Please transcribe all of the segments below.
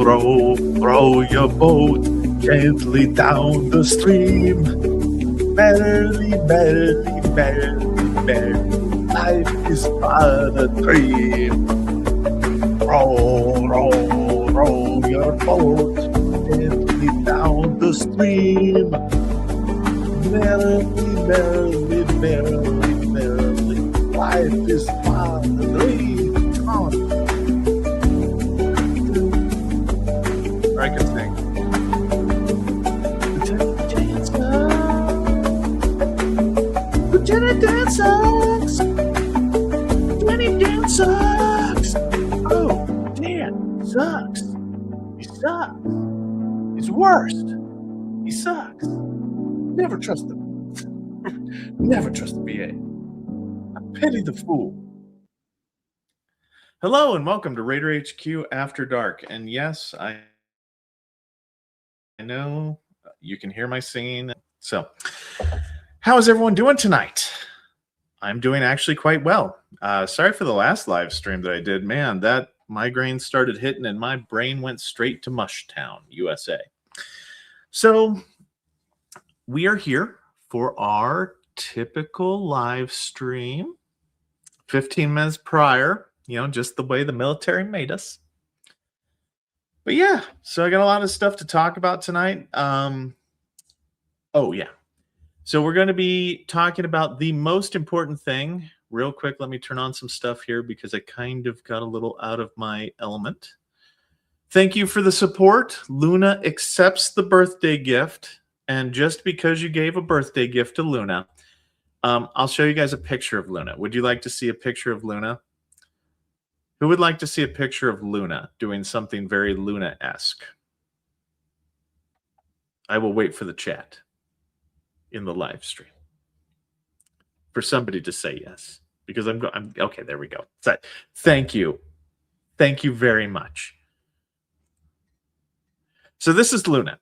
Row your boat gently down the stream. Merrily, merrily, merrily, merrily, life is but a dream. Row your boat gently down the stream. Merrily, merrily, merrily, merrily, life is but a dream. Come on. Or I can sing. Lieutenant Dan sucks. Lieutenant Dan sucks. Oh, Dan sucks. He sucks. He's worst. He sucks. Never trust him. Never trust the BA. I pity the fool. Hello and welcome to Raider HQ After Dark. And yes, I know you can hear my singing. So, how is everyone doing tonight? I'm doing actually quite well. Sorry for the last live stream that I did. Man, that migraine started hitting and my brain went straight to Mushtown, USA. So, we are here for our typical live stream 15 minutes prior, just the way the military made us. But yeah, so I got a lot of stuff to talk about tonight. So we're going to be talking about the most important thing. Real quick, let me turn on some stuff here because I kind of got a little out of my element. Thank you for the support. Luna accepts the birthday gift. And just because you gave a birthday gift to Luna, I'll show you guys a picture of Luna. Would you like to see a picture of Luna? Who would like to see a picture of Luna doing something very Luna-esque? I will wait for the chat in the live stream for somebody to say yes, because I'm okay. There we go. So, thank you very much. So this is Luna.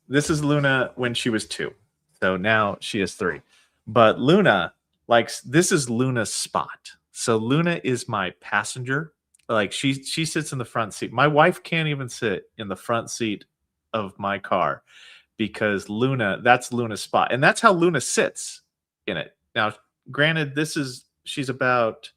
This is Luna when she was 2. So now she is 3. But Luna, this is Luna's spot. So Luna is my passenger. She sits in the front seat. My wife can't even sit in the front seat of my car because that's Luna's spot. And that's how Luna sits in it. Now, granted, she's about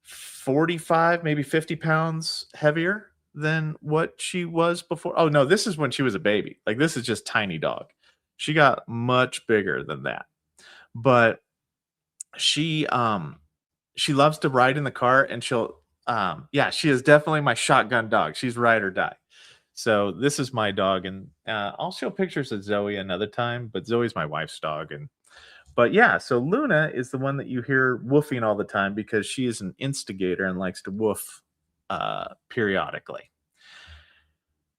45, maybe 50 pounds heavier than what she was before. Oh no, this is when she was a baby. This is just tiny dog. She got much bigger than that. But she loves to ride in the car, and she is definitely my shotgun dog. She's ride or die. So this is my dog, and I'll show pictures of Zoe another time, but Zoe's my wife's dog. But yeah, so Luna is the one that you hear woofing all the time because she is an instigator and likes to woof periodically.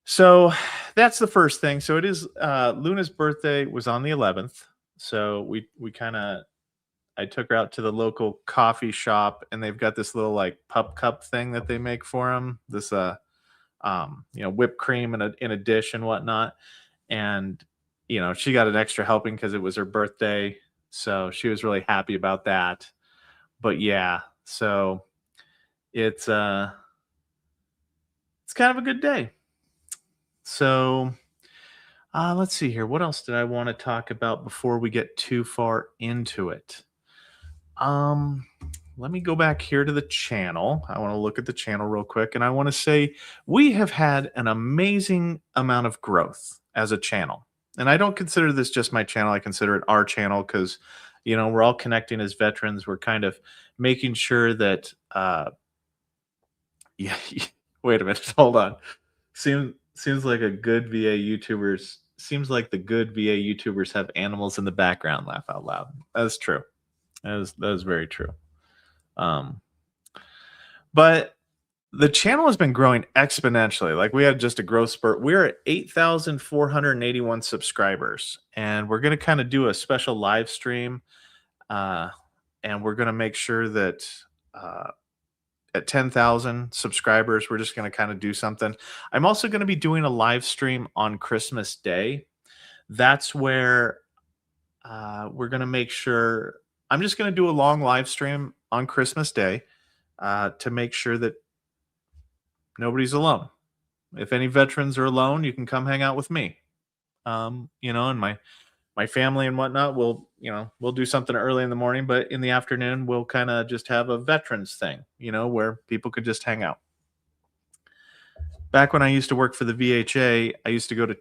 So that's the first thing. So it is Luna's birthday was on the 11th. So I took her out to the local coffee shop, and they've got this little pup cup thing that they make for them. This whipped cream in a dish and whatnot. And she got an extra helping because it was her birthday. So she was really happy about that. But yeah, so it's kind of a good day. So let's see here. What else did I want to talk about before we get too far into it? Let me go back here to the channel. I want to look at the channel real quick, and I want to say we have had an amazing amount of growth as a channel. And I don't consider this just my channel. I consider it our channel because, we're all connecting as veterans. We're kind of making sure that, wait a minute, hold on. Seems like the good VA YouTubers have animals in the background. Laugh out loud. That's true. That is very true. But the channel has been growing exponentially. We had just a growth spurt. We're at 8,481 subscribers, and we're going to kind of do a special live stream. And we're going to make sure that at 10,000 subscribers, we're just going to kind of do something. I'm also going to be doing a live stream on Christmas Day. That's where we're going to make sure. I'm just going to do a long live stream on Christmas Day to make sure that nobody's alone. If any veterans are alone, you can come hang out with me. And my family and whatnot will, we'll do something early in the morning, but in the afternoon we'll kind of just have a veterans thing, where people could just hang out. Back when I used to work for the VHA, I used to go to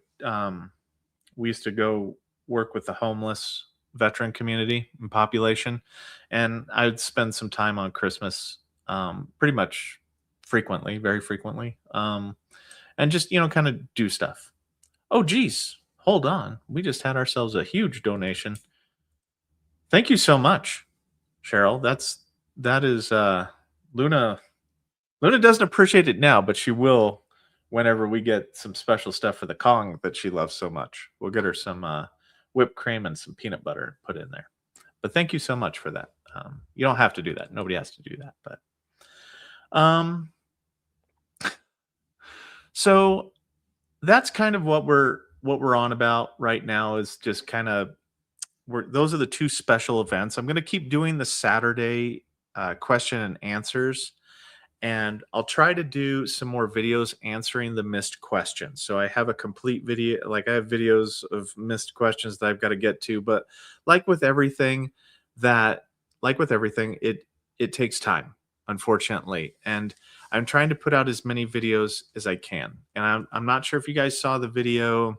we used to go work with the homeless veteran community and population, and I'd spend some time on Christmas, pretty much frequently, very frequently, and just kind of do stuff. Oh, geez, hold on, we just had ourselves a huge donation. Thank you so much, Cheryl. That is Luna. Luna doesn't appreciate it now, but she will whenever we get some special stuff for the Kong that she loves so much. We'll get her some whipped cream and some peanut butter put in there. But thank you so much for that. You don't have to do that. Nobody has to do that. But so that's kind of what we're on about right now. Is just kind of those are the two special events. I'm going to keep doing the Saturday question and answers, and I'll try to do some more videos answering the missed questions. So I have a complete video, like I have videos of missed questions that I've got to get to, but like with everything it takes time, unfortunately. And I'm trying to put out as many videos as I can. And I'm not sure if you guys saw the video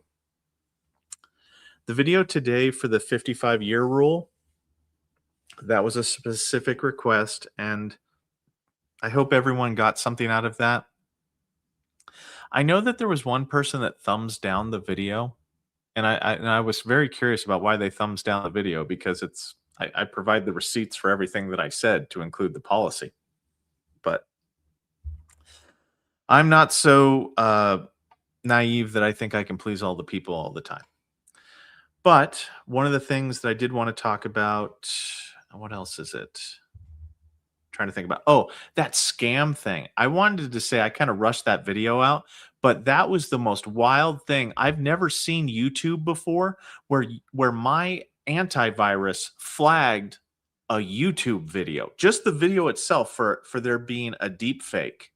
today for the 55-year rule. That was a specific request, and I hope everyone got something out of that. I know that there was one person that thumbs down the video, and I was very curious about why they thumbs down the video, because I provide the receipts for everything that I said to include the policy. But I'm not so naive that I think I can please all the people all the time. But one of the things that I did want to talk about, what else is it? Trying to think about, that scam thing. I wanted to say I kind of rushed that video out, but that was the most wild thing. I've never seen YouTube before where my antivirus flagged a YouTube video, just the video itself, for there being a deep fake.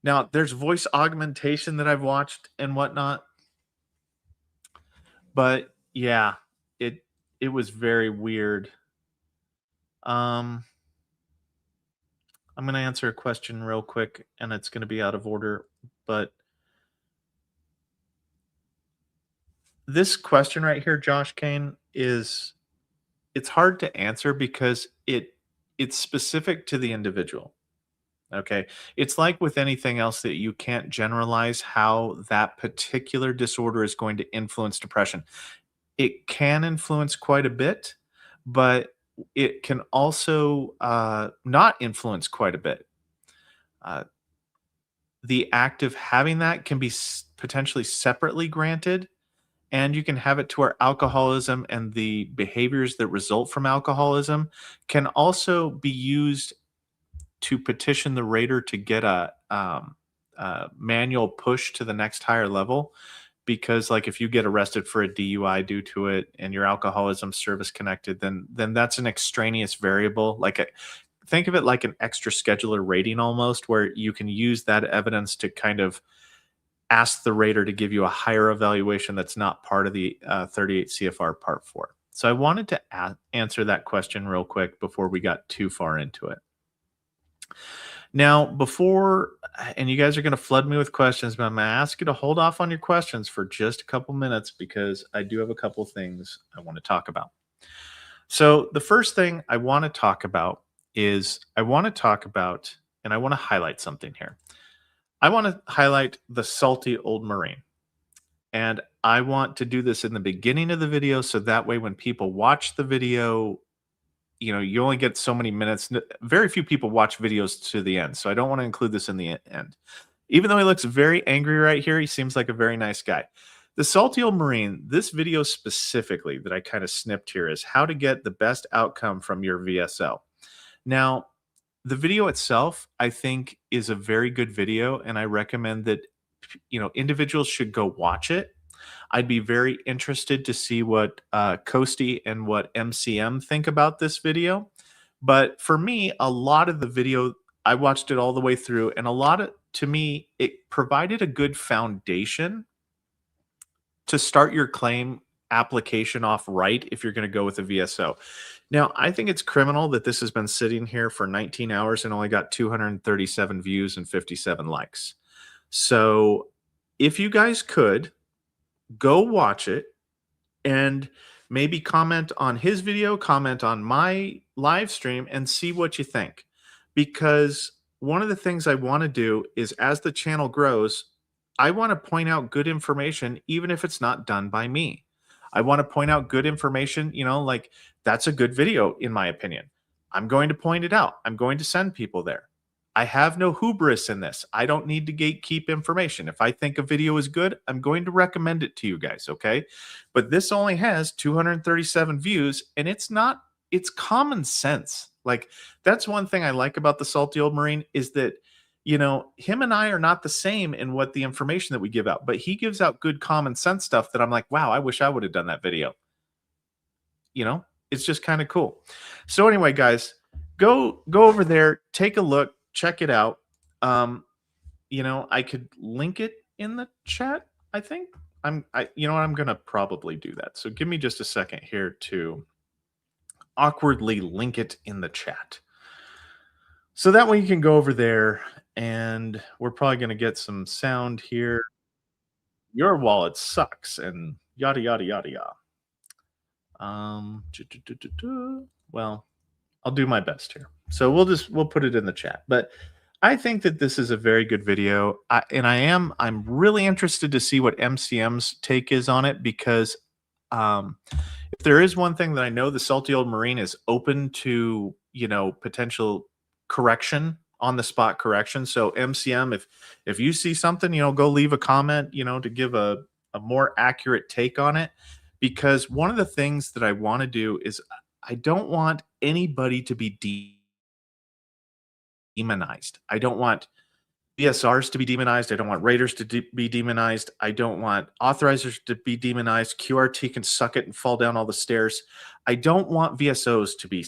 Now there's voice augmentation that I've watched and whatnot, but yeah, it was very weird. I'm going to answer a question real quick, and it's going to be out of order, but this question right here, Josh Kane, it's hard to answer because it's specific to the individual. Okay. It's like with anything else that you can't generalize how that particular disorder is going to influence depression. It can influence quite a bit, but it can also not influence quite a bit. The act of having that can be potentially separately granted, and you can have it to where alcoholism and the behaviors that result from alcoholism can also be used to petition the rater to get a manual push to the next higher level. Because like if you get arrested for a DUI due to it and your alcoholism service connected, then that's an extraneous variable. Think of it like an extra scheduler rating almost, where you can use that evidence to kind of ask the rater to give you a higher evaluation that's not part of the 38 CFR Part 4. So I wanted to answer that question real quick before we got too far into it. Now, and you guys are going to flood me with questions, but I'm going to ask you to hold off on your questions for just a couple minutes because I do have a couple things I want to talk about. So the first thing I want to talk about is and I want to highlight something here. I want to highlight the salty old Marine. And I want to do this in the beginning of the video, so that way when people watch the video, you only get so many minutes. Very few people watch videos to the end, so I don't want to include this in the end. Even though he looks very angry right here, he seems like a very nice guy. The salty old Marine, this video specifically that I kind of snipped here, is how to get the best outcome from your VSO. Now, the video itself, I think, is a very good video, and I recommend that individuals should go watch it. I'd be very interested to see what Coasty and what MCM think about this video. But for me, a lot of the video I watched it all the way through, and a lot of to me, it provided a good foundation to start your claim application off right if you're going to go with a VSO. Now, I think it's criminal that this has been sitting here for 19 hours and only got 237 views and 57 likes. So, if you guys could go watch it and maybe comment on his video, comment on my live stream, and see what you think. Because one of the things I want to do is as the channel grows, I want to point out good information, even if it's not done by me. I want to point out good information, like that's a good video, in my opinion. I'm going to point it out. I'm going to send people there. I have no hubris in this. I don't need to gatekeep information. If I think a video is good, I'm going to recommend it to you guys, okay? But this only has 237 views, and it's common sense. Like, that's one thing I like about the Salty Old Marine is that, him and I are not the same in what the information that we give out, but he gives out good common sense stuff that I'm like, wow, I wish I would have done that video. It's just kind of cool. So anyway, guys, go over there, take a look, check it out. I could link it in the chat, I think. I'm gonna probably do that. So give me just a second here to awkwardly link it in the chat. So that way you can go over there, and we're probably gonna get some sound here. Your wallet sucks, and yada yada yada yada. Well, I'll do my best here. So we'll put it in the chat. But I think that this is a very good video. I'm really interested to see what MCM's take is on it, because if there is one thing that I know, the Salty Old Marine is open to, potential correction, on the spot correction. So MCM, if you see something, go leave a comment, to give a more accurate take on it. Because one of the things that I want to do is I don't want anybody to be demonized. I don't want BSRs to be demonized. I don't want raiders to be demonized. I don't want authorizers to be demonized. QRT can suck it and fall down all the stairs. I don't want VSOs to be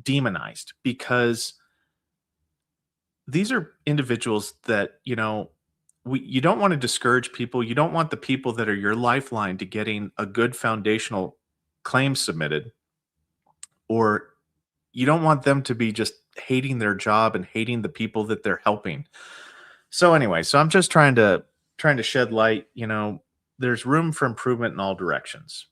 demonized, because these are individuals that, you don't want to discourage people. You don't want the people that are your lifeline to getting a good foundational claim submitted, or you don't want them to be just hating their job and hating the people that they're helping. So anyway, I'm just trying to shed light. There's room for improvement in all directions.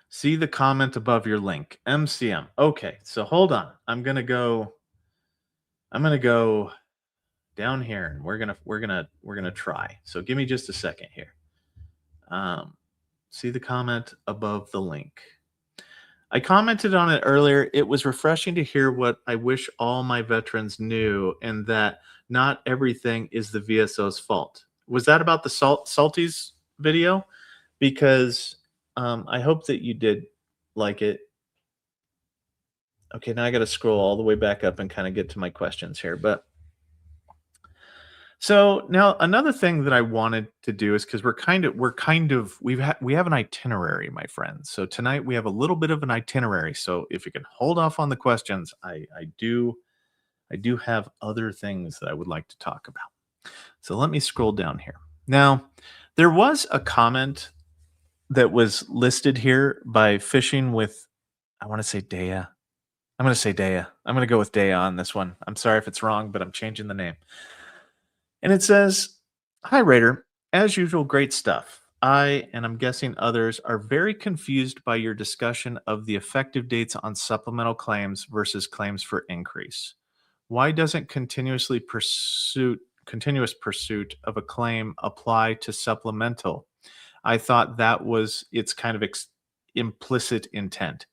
See the comment above your link, MCM. Okay, so hold on. I'm gonna go down here, and we're gonna try. So give me just a second here. See the comment above the link. I commented on it earlier. It was refreshing to hear what I wish all my veterans knew, and that not everything is the VSO's fault. Was that about the Salties video? Because I hope that you did like it. Okay, now I got to scroll all the way back up and kind of get to my questions here. But so now another thing that I wanted to do is, because we have an itinerary, my friends. So tonight we have a little bit of an itinerary. So if you can hold off on the questions, I do have other things that I would like to talk about. So let me scroll down here. Now, there was a comment that was listed here by Fishing with, I want to say Dea. I'm going to say Dea. I'm going to go with Dea on this one. I'm sorry if it's wrong, but I'm changing the name. And it says, "Hi, Raider. As usual, great stuff. I, and I'm guessing others, are very confused by your discussion of the effective dates on supplemental claims versus claims for increase. Why doesn't continuous pursuit of a claim apply to supplemental? I thought that was its kind of implicit intent.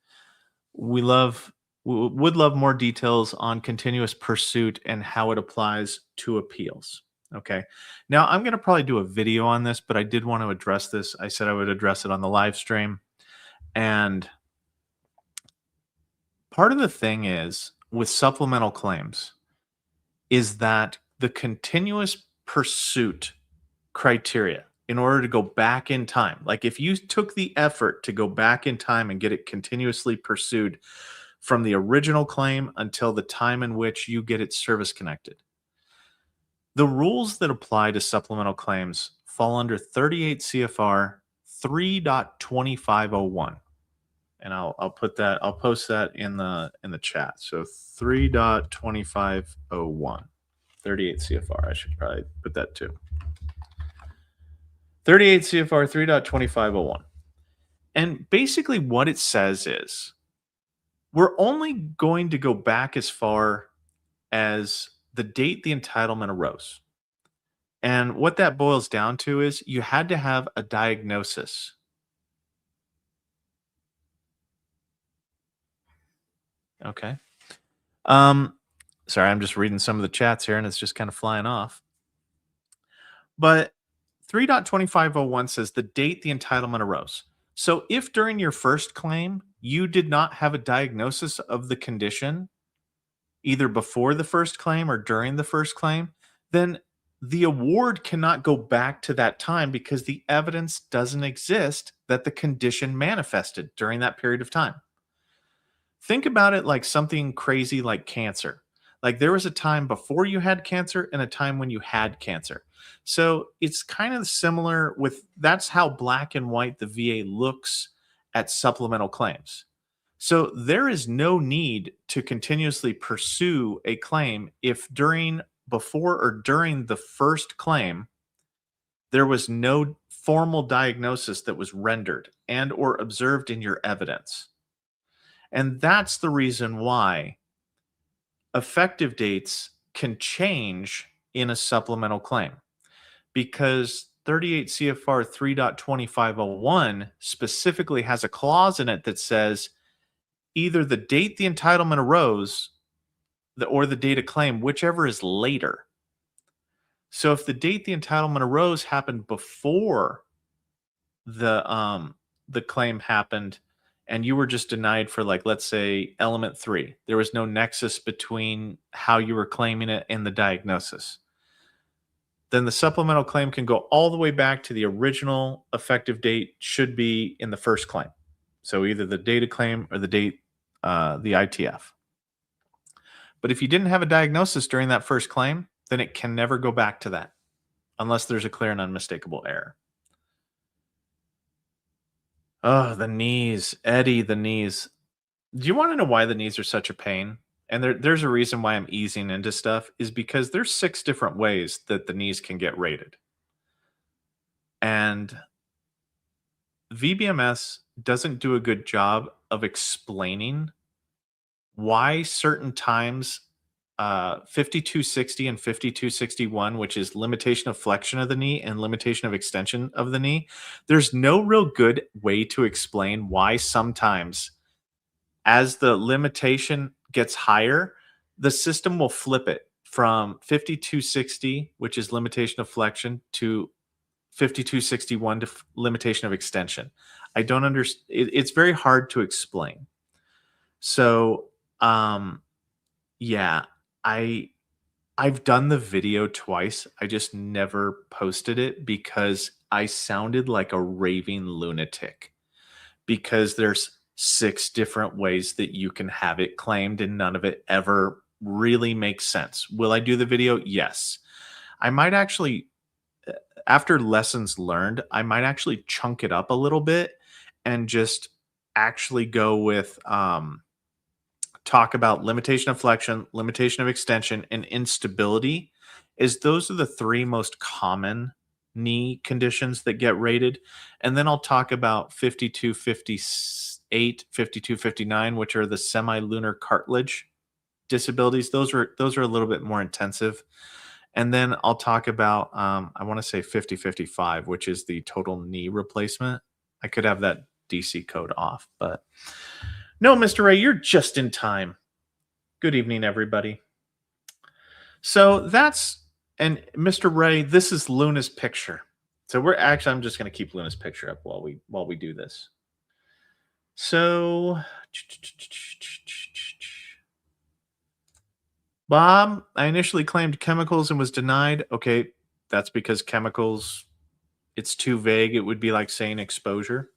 We would love more details on continuous pursuit and how it applies to appeals." Okay. Now I'm going to probably do a video on this, but I did want to address this. I said I would address it on the live stream. And part of the thing is with supplemental claims is that the continuous pursuit criteria, in order to go back in time, like if you took the effort to go back in time and get it continuously pursued from the original claim until the time in which you get it service connected. The rules that apply to supplemental claims fall under 38 CFR 3.2501. And I'll post that in the chat. So 3.2501. 38 CFR. I should probably put that too. 38 CFR 3.2501. And basically what it says is we're only going to go back as far as the date the entitlement arose. And what that boils down to is you had to have a diagnosis. Okay. Sorry, I'm just reading some of the chats here and it's just kind of flying off. But 3.2501 says the date the entitlement arose. So if during your first claim you did not have a diagnosis of the condition, either before the first claim or during the first claim, then the award cannot go back to that time because the evidence doesn't exist that the condition manifested during that period of time. Think about it like something crazy like cancer. Like there was a time before you had cancer and a time when you had cancer. So it's kind of similar with that's how black and white the VA looks at supplemental claims. So there is no need to continuously pursue a claim if before or during the first claim there was no formal diagnosis that was rendered and or observed in your evidence. And that's the reason why effective dates can change in a supplemental claim, because 38 CFR 3.2501 specifically has a clause in it that says either the date the entitlement arose or the date of claim, whichever is later. So if the date the entitlement arose happened before the claim happened and you were just denied for, like, let's say element 3, there was no nexus between how you were claiming it and the diagnosis, then the supplemental claim can go all the way back to the original effective date should be in the first claim. So either the date of claim or the date, the ITF. But if you didn't have a diagnosis during that first claim, then it can never go back to that unless there's a clear and unmistakable error. Oh, the knees. Eddie, the knees. Do you want to know why the knees are such a pain? And there's a reason why I'm easing into stuff is because there's 6 different ways that the knees can get rated. And VBMS doesn't do a good job of explaining why certain times 5260 and 5261, which is limitation of flexion of the knee and limitation of extension of the knee, there's no real good way to explain why sometimes as the limitation gets higher, the system will flip it from 5260, which is limitation of flexion, to 5261 to limitation of extension. I don't understand. It's very hard to explain. So, yeah, I've done the video twice. I just never posted it because I sounded like a raving lunatic, because there's 6 different ways that you can have it claimed and none of it ever really makes sense. Will I do the video? Yes. I might actually, after lessons learned, I might actually chunk it up a little bit and just actually go with talk about limitation of flexion, limitation of extension, and instability, is those are the 3 most common knee conditions that get rated. And then I'll talk about 5258, 5259, which are the semilunar cartilage disabilities. Those are a little bit more intensive. And then I'll talk about I want to say 5055, which is the total knee replacement. I could have that DC code off, but no, Mr. Ray, you're just in time. Good evening, everybody. So and Mr. Ray, this is Luna's picture. So I'm just going to keep Luna's picture up while we do this. So, Bob, I initially claimed chemicals and was denied. Okay, that's because chemicals, it's too vague. It would be like saying exposure.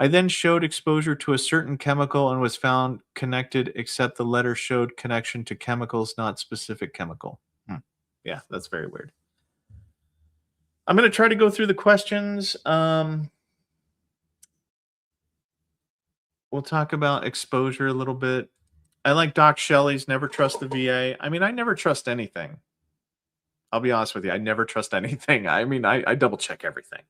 I then showed exposure to a certain chemical and was found connected, except the letter showed connection to chemicals, not specific chemical. Hmm. Yeah, that's very weird. I'm going to try to go through the questions. We'll talk about exposure a little bit. I like Doc Shelley's never trust the VA. I mean, I never trust anything. I'll be honest with you. I never trust anything. I mean, I double check everything.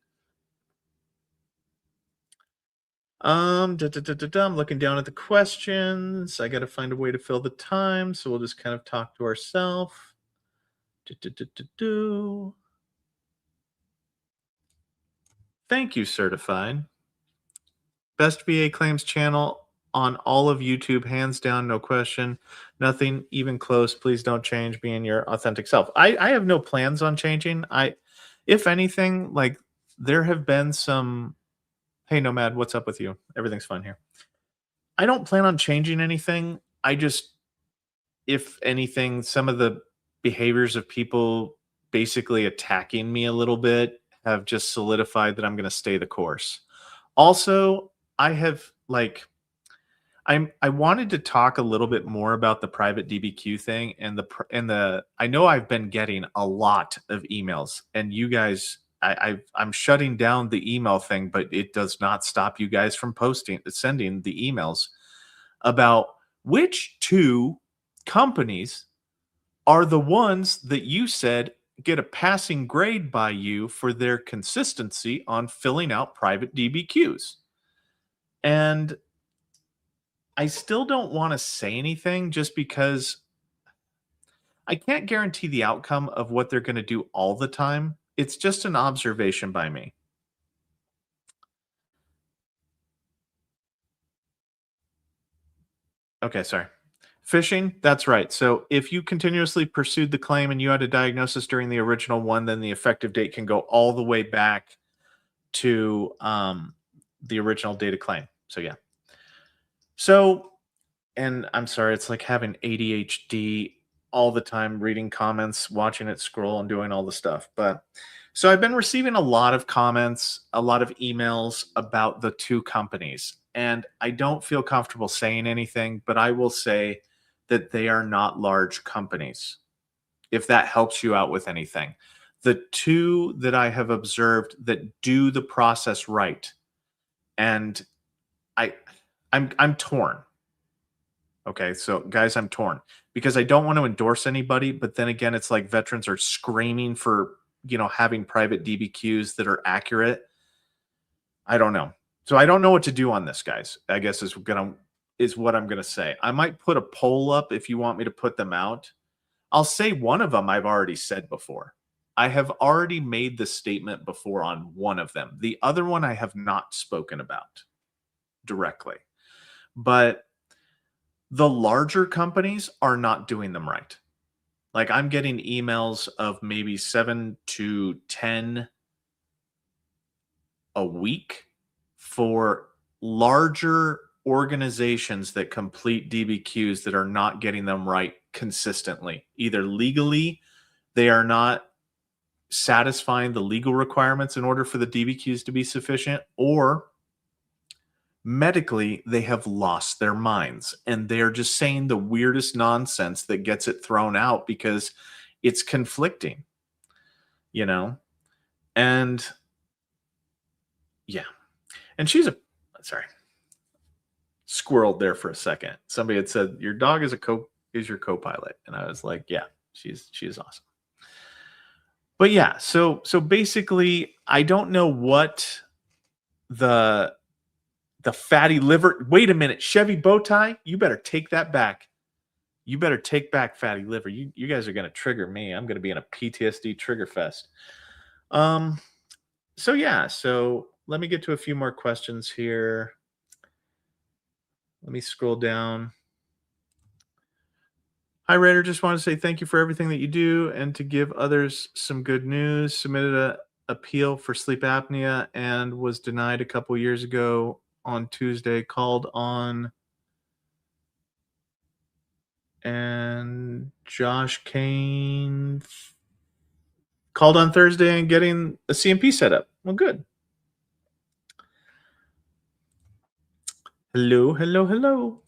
I'm looking down at the questions. I got to find a way to fill the time, so we'll just kind of talk to ourselves. Thank you, certified. Best VA claims channel on all of YouTube, hands down, no question. Nothing even close. Please don't change. Being your authentic self. I have no plans on changing. If anything, like there have been some. Hey, Nomad, what's up with you? Everything's fine here. I don't plan on changing anything. I just, if anything, some of the behaviors of people basically attacking me a little bit have just solidified that I'm going to stay the course. Also, I have like I wanted to talk a little bit more about the private DBQ thing and the I know I've been getting a lot of emails and you guys I'm shutting down the email thing, but it does not stop you guys from sending the emails about which two companies are the ones that you said get a passing grade by you for their consistency on filling out private DBQs. And I still don't want to say anything just because I can't guarantee the outcome of what they're going to do all the time. It's just an observation by me. Okay, sorry. Phishing, that's right. So if you continuously pursued the claim and you had a diagnosis during the original one, then the effective date can go all the way back to the original date of claim. So yeah. So, and I'm sorry, it's like having ADHD all the time, reading comments, watching it scroll, and doing all the stuff. But so I've been receiving a lot of comments, a lot of emails about the two companies, and I don't feel comfortable saying anything, but I will say that they are not large companies. If that helps you out with anything, the two that I have observed that do the process right, and I, I'm torn. Okay, so guys, I'm torn because I don't want to endorse anybody, but then again, it's like veterans are screaming for, having private DBQs that are accurate. I don't know. So I don't know what to do on this, guys. I guess is what I'm gonna say. I might put a poll up if you want me to put them out. I'll say one of them I've already said before. I have already made the statement before on one of them. The other one I have not spoken about directly. But the larger companies are not doing them right. Like I'm getting emails of maybe 7 to 10 a week for larger organizations that complete DBQs that are not getting them right consistently. Either legally, they are not satisfying the legal requirements in order for the DBQs to be sufficient, or medically they have lost their minds and they're just saying the weirdest nonsense that gets it thrown out because it's conflicting, you know? And yeah. And she's a sorry. Squirreled there for a second. Somebody had said your dog is your co-pilot and I was like, yeah, she is awesome. But yeah, so basically I don't know what the fatty liver. Wait a minute, Chevy bow tie. You better take that back. You better take back fatty liver. You guys are going to trigger me. I'm going to be in a PTSD trigger fest. So yeah. So let me get to a few more questions here. Let me scroll down. Hi, Raider. Just want to say thank you for everything that you do and to give others some good news. Submitted a appeal for sleep apnea and was denied a couple years ago on Tuesday. Called on and Josh Kane called on Thursday and getting a CMP set up. Well, good. Hello, hello, hello.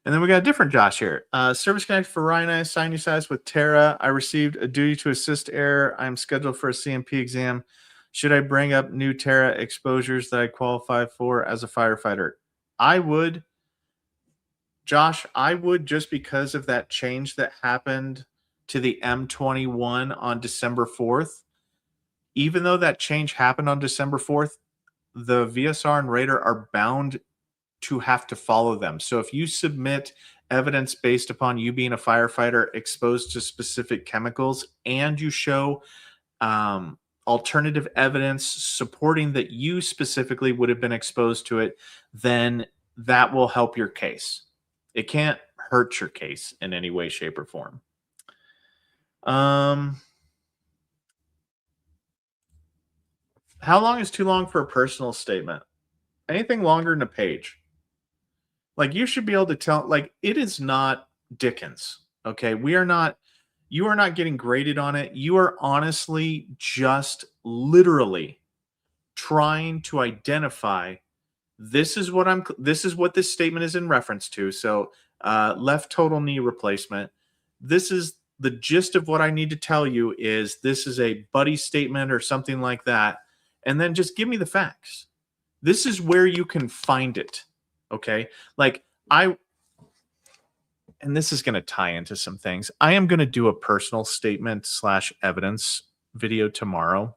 And then we got a different Josh here. Service connect for rhinitis sinusitis with Tara. I received a duty to assist error. I'm scheduled for a CMP exam. Should I bring up new Tara exposures that I qualify for as a firefighter? I would, Josh, I would, just because of that change that happened to the M21 on December 4th. Even though that change happened on December 4th, the VSR and Radar are bound to have to follow them. So if you submit evidence based upon you being a firefighter exposed to specific chemicals and you show alternative evidence supporting that you specifically would have been exposed to it, then that will help your case. It can't hurt your case in any way, shape, or form. How long is too long for a personal statement? Anything longer than a page. Like, you should be able to tell, like, it is not Dickens. Okay. You are not getting graded on it. You are honestly just literally trying to identify this is what this statement is in reference to. So, left total knee replacement. This is the gist of what I need to tell you is this is a buddy statement or something like that. And then just give me the facts. This is where you can find it. Okay. Like, and this is going to tie into some things. I am going to do a personal statement / evidence video tomorrow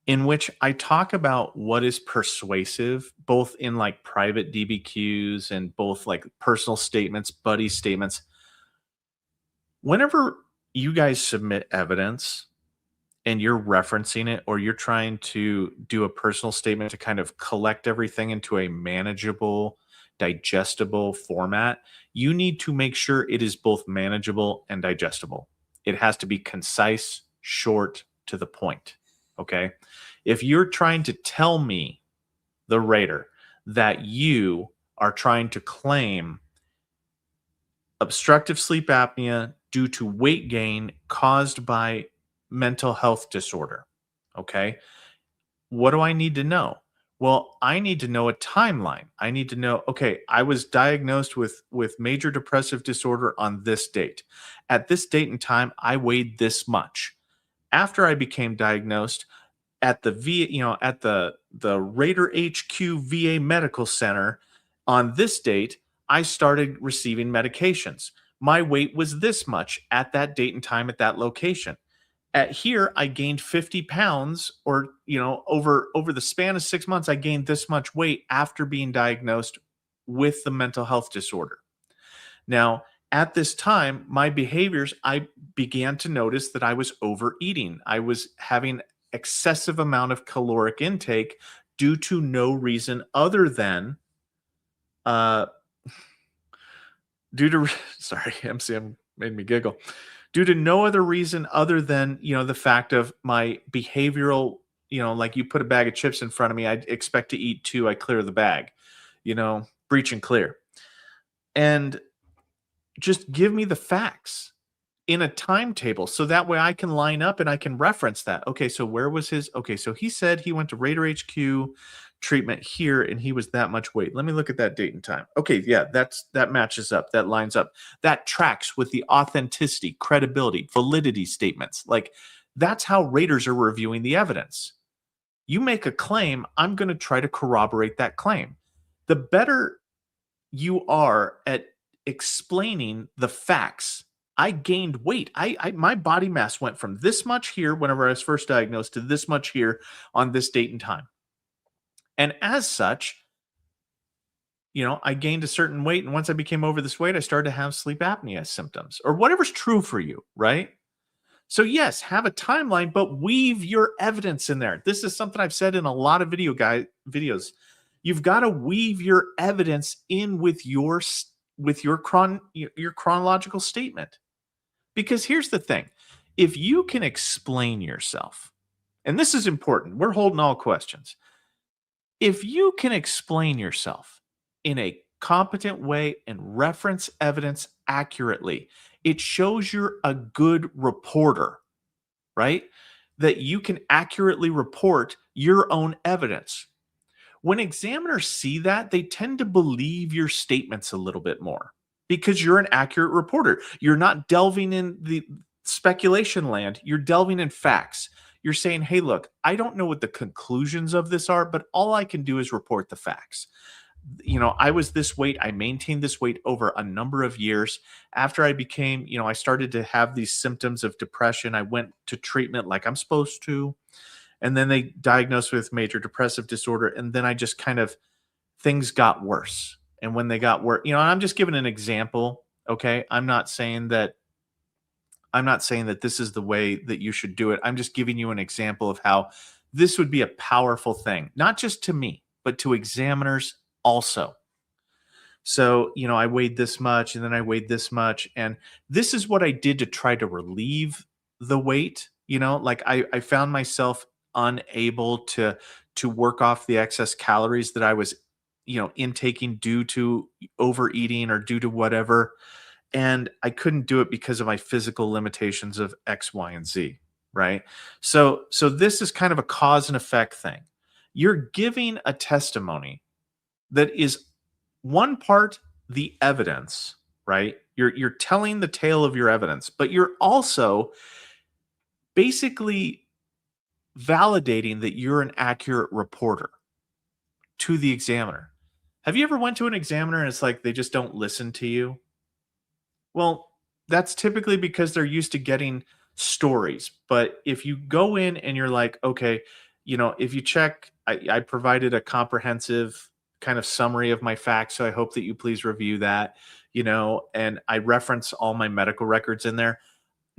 in which I talk about what is persuasive, both in like private DBQs and both like personal statements, buddy statements. Whenever you guys submit evidence and you're referencing it or you're trying to do a personal statement to kind of collect everything into a manageable, digestible format, you need to make sure it is both manageable and digestible. It has to be concise, short, to the point. Okay. If you're trying to tell me, the Raider, that you are trying to claim obstructive sleep apnea due to weight gain caused by mental health disorder, okay, what do I need to know? Well, I need to know a timeline. I need to know, okay, I was diagnosed with major depressive disorder on this date. At this date and time, I weighed this much. After I became diagnosed at the at the Raider HQ VA Medical Center on this date, I started receiving medications. My weight was this much at that date and time at that location. At here, I gained 50 pounds, or over the span of 6 months, I gained this much weight after being diagnosed with the mental health disorder. Now, at this time, my behaviors, I began to notice that I was overeating. I was having excessive amount of caloric intake due to no reason other than uh due to sorry, MCM made me giggle. Due to no other reason other than, the fact of my behavioral, like you put a bag of chips in front of me, I expect to eat two, I clear the bag, breach and clear. And just give me the facts in a timetable so that way I can line up and I can reference that. Okay, so where was his? Okay, so he said he went to Raider HQ treatment here and he was that much weight. Let me look at that date and time. Okay, yeah, that matches up. That lines up. That tracks with the authenticity, credibility, validity statements. Like, that's how Raiders are reviewing the evidence. You make a claim, I'm going to try to corroborate that claim. The better you are at explaining the facts. I gained weight. My body mass went from this much here whenever I was first diagnosed to this much here on this date and time. And as such, I gained a certain weight. And once I became over this weight, I started to have sleep apnea symptoms or whatever's true for you, right? So yes, have a timeline, but weave your evidence in there. This is something I've said in a lot of videos. You've got to weave your evidence in with your chronological statement. Because here's the thing. If you can explain yourself, and this is important, we're holding all questions. If you can explain yourself in a competent way and reference evidence accurately, it shows you're a good reporter, right? That you can accurately report your own evidence. When examiners see that, they tend to believe your statements a little bit more because you're an accurate reporter. You're not delving in the speculation land, you're delving in facts. You're saying, hey, look, I don't know what the conclusions of this are, but all I can do is report the facts. I was this weight. I maintained this weight over a number of years. After I became, I started to have these symptoms of depression. I went to treatment like I'm supposed to. And then they diagnosed me with major depressive disorder. And then I just kind of, things got worse. And when they got worse, I'm just giving an example. Okay. I'm not saying that this is the way that you should do it. I'm just giving you an example of how this would be a powerful thing, not just to me, but to examiners also. So, I weighed this much and then I weighed this much. And this is what I did to try to relieve the weight. Like I found myself unable to work off the excess calories that I was, intaking due to overeating or due to whatever. And I couldn't do it because of my physical limitations of X, Y, and Z. Right. So this is kind of a cause and effect thing. You're giving a testimony that is one part the evidence, right? You're telling the tale of your evidence, but you're also basically validating that you're an accurate reporter to the examiner. Have you ever went to an examiner and it's like they just don't listen to you? Well, that's typically because they're used to getting stories. But if you go in and you're like, okay, if you check, I provided a comprehensive kind of summary of my facts. So I hope that you please review that, and I reference all my medical records in there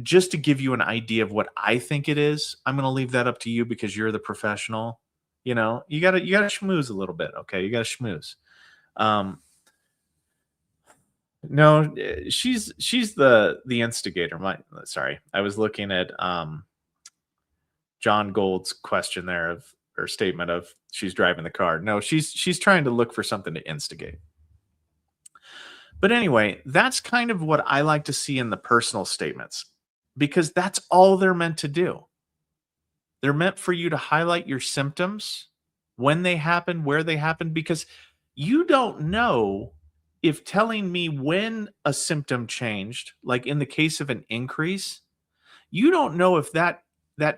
just to give you an idea of what I think it is. I'm going to leave that up to you because you're the professional. You gotta schmooze a little bit. Okay. You gotta schmooze. Um, no, she's the instigator. Sorry, I was looking at John Gold's question there of or statement of she's driving the car. No, she's trying to look for something to instigate. But anyway, that's kind of what I like to see in the personal statements because that's all they're meant to do. They're meant for you to highlight your symptoms, when they happen, where they happen, because you don't know if telling me when a symptom changed, like in the case of an increase, you don't know if that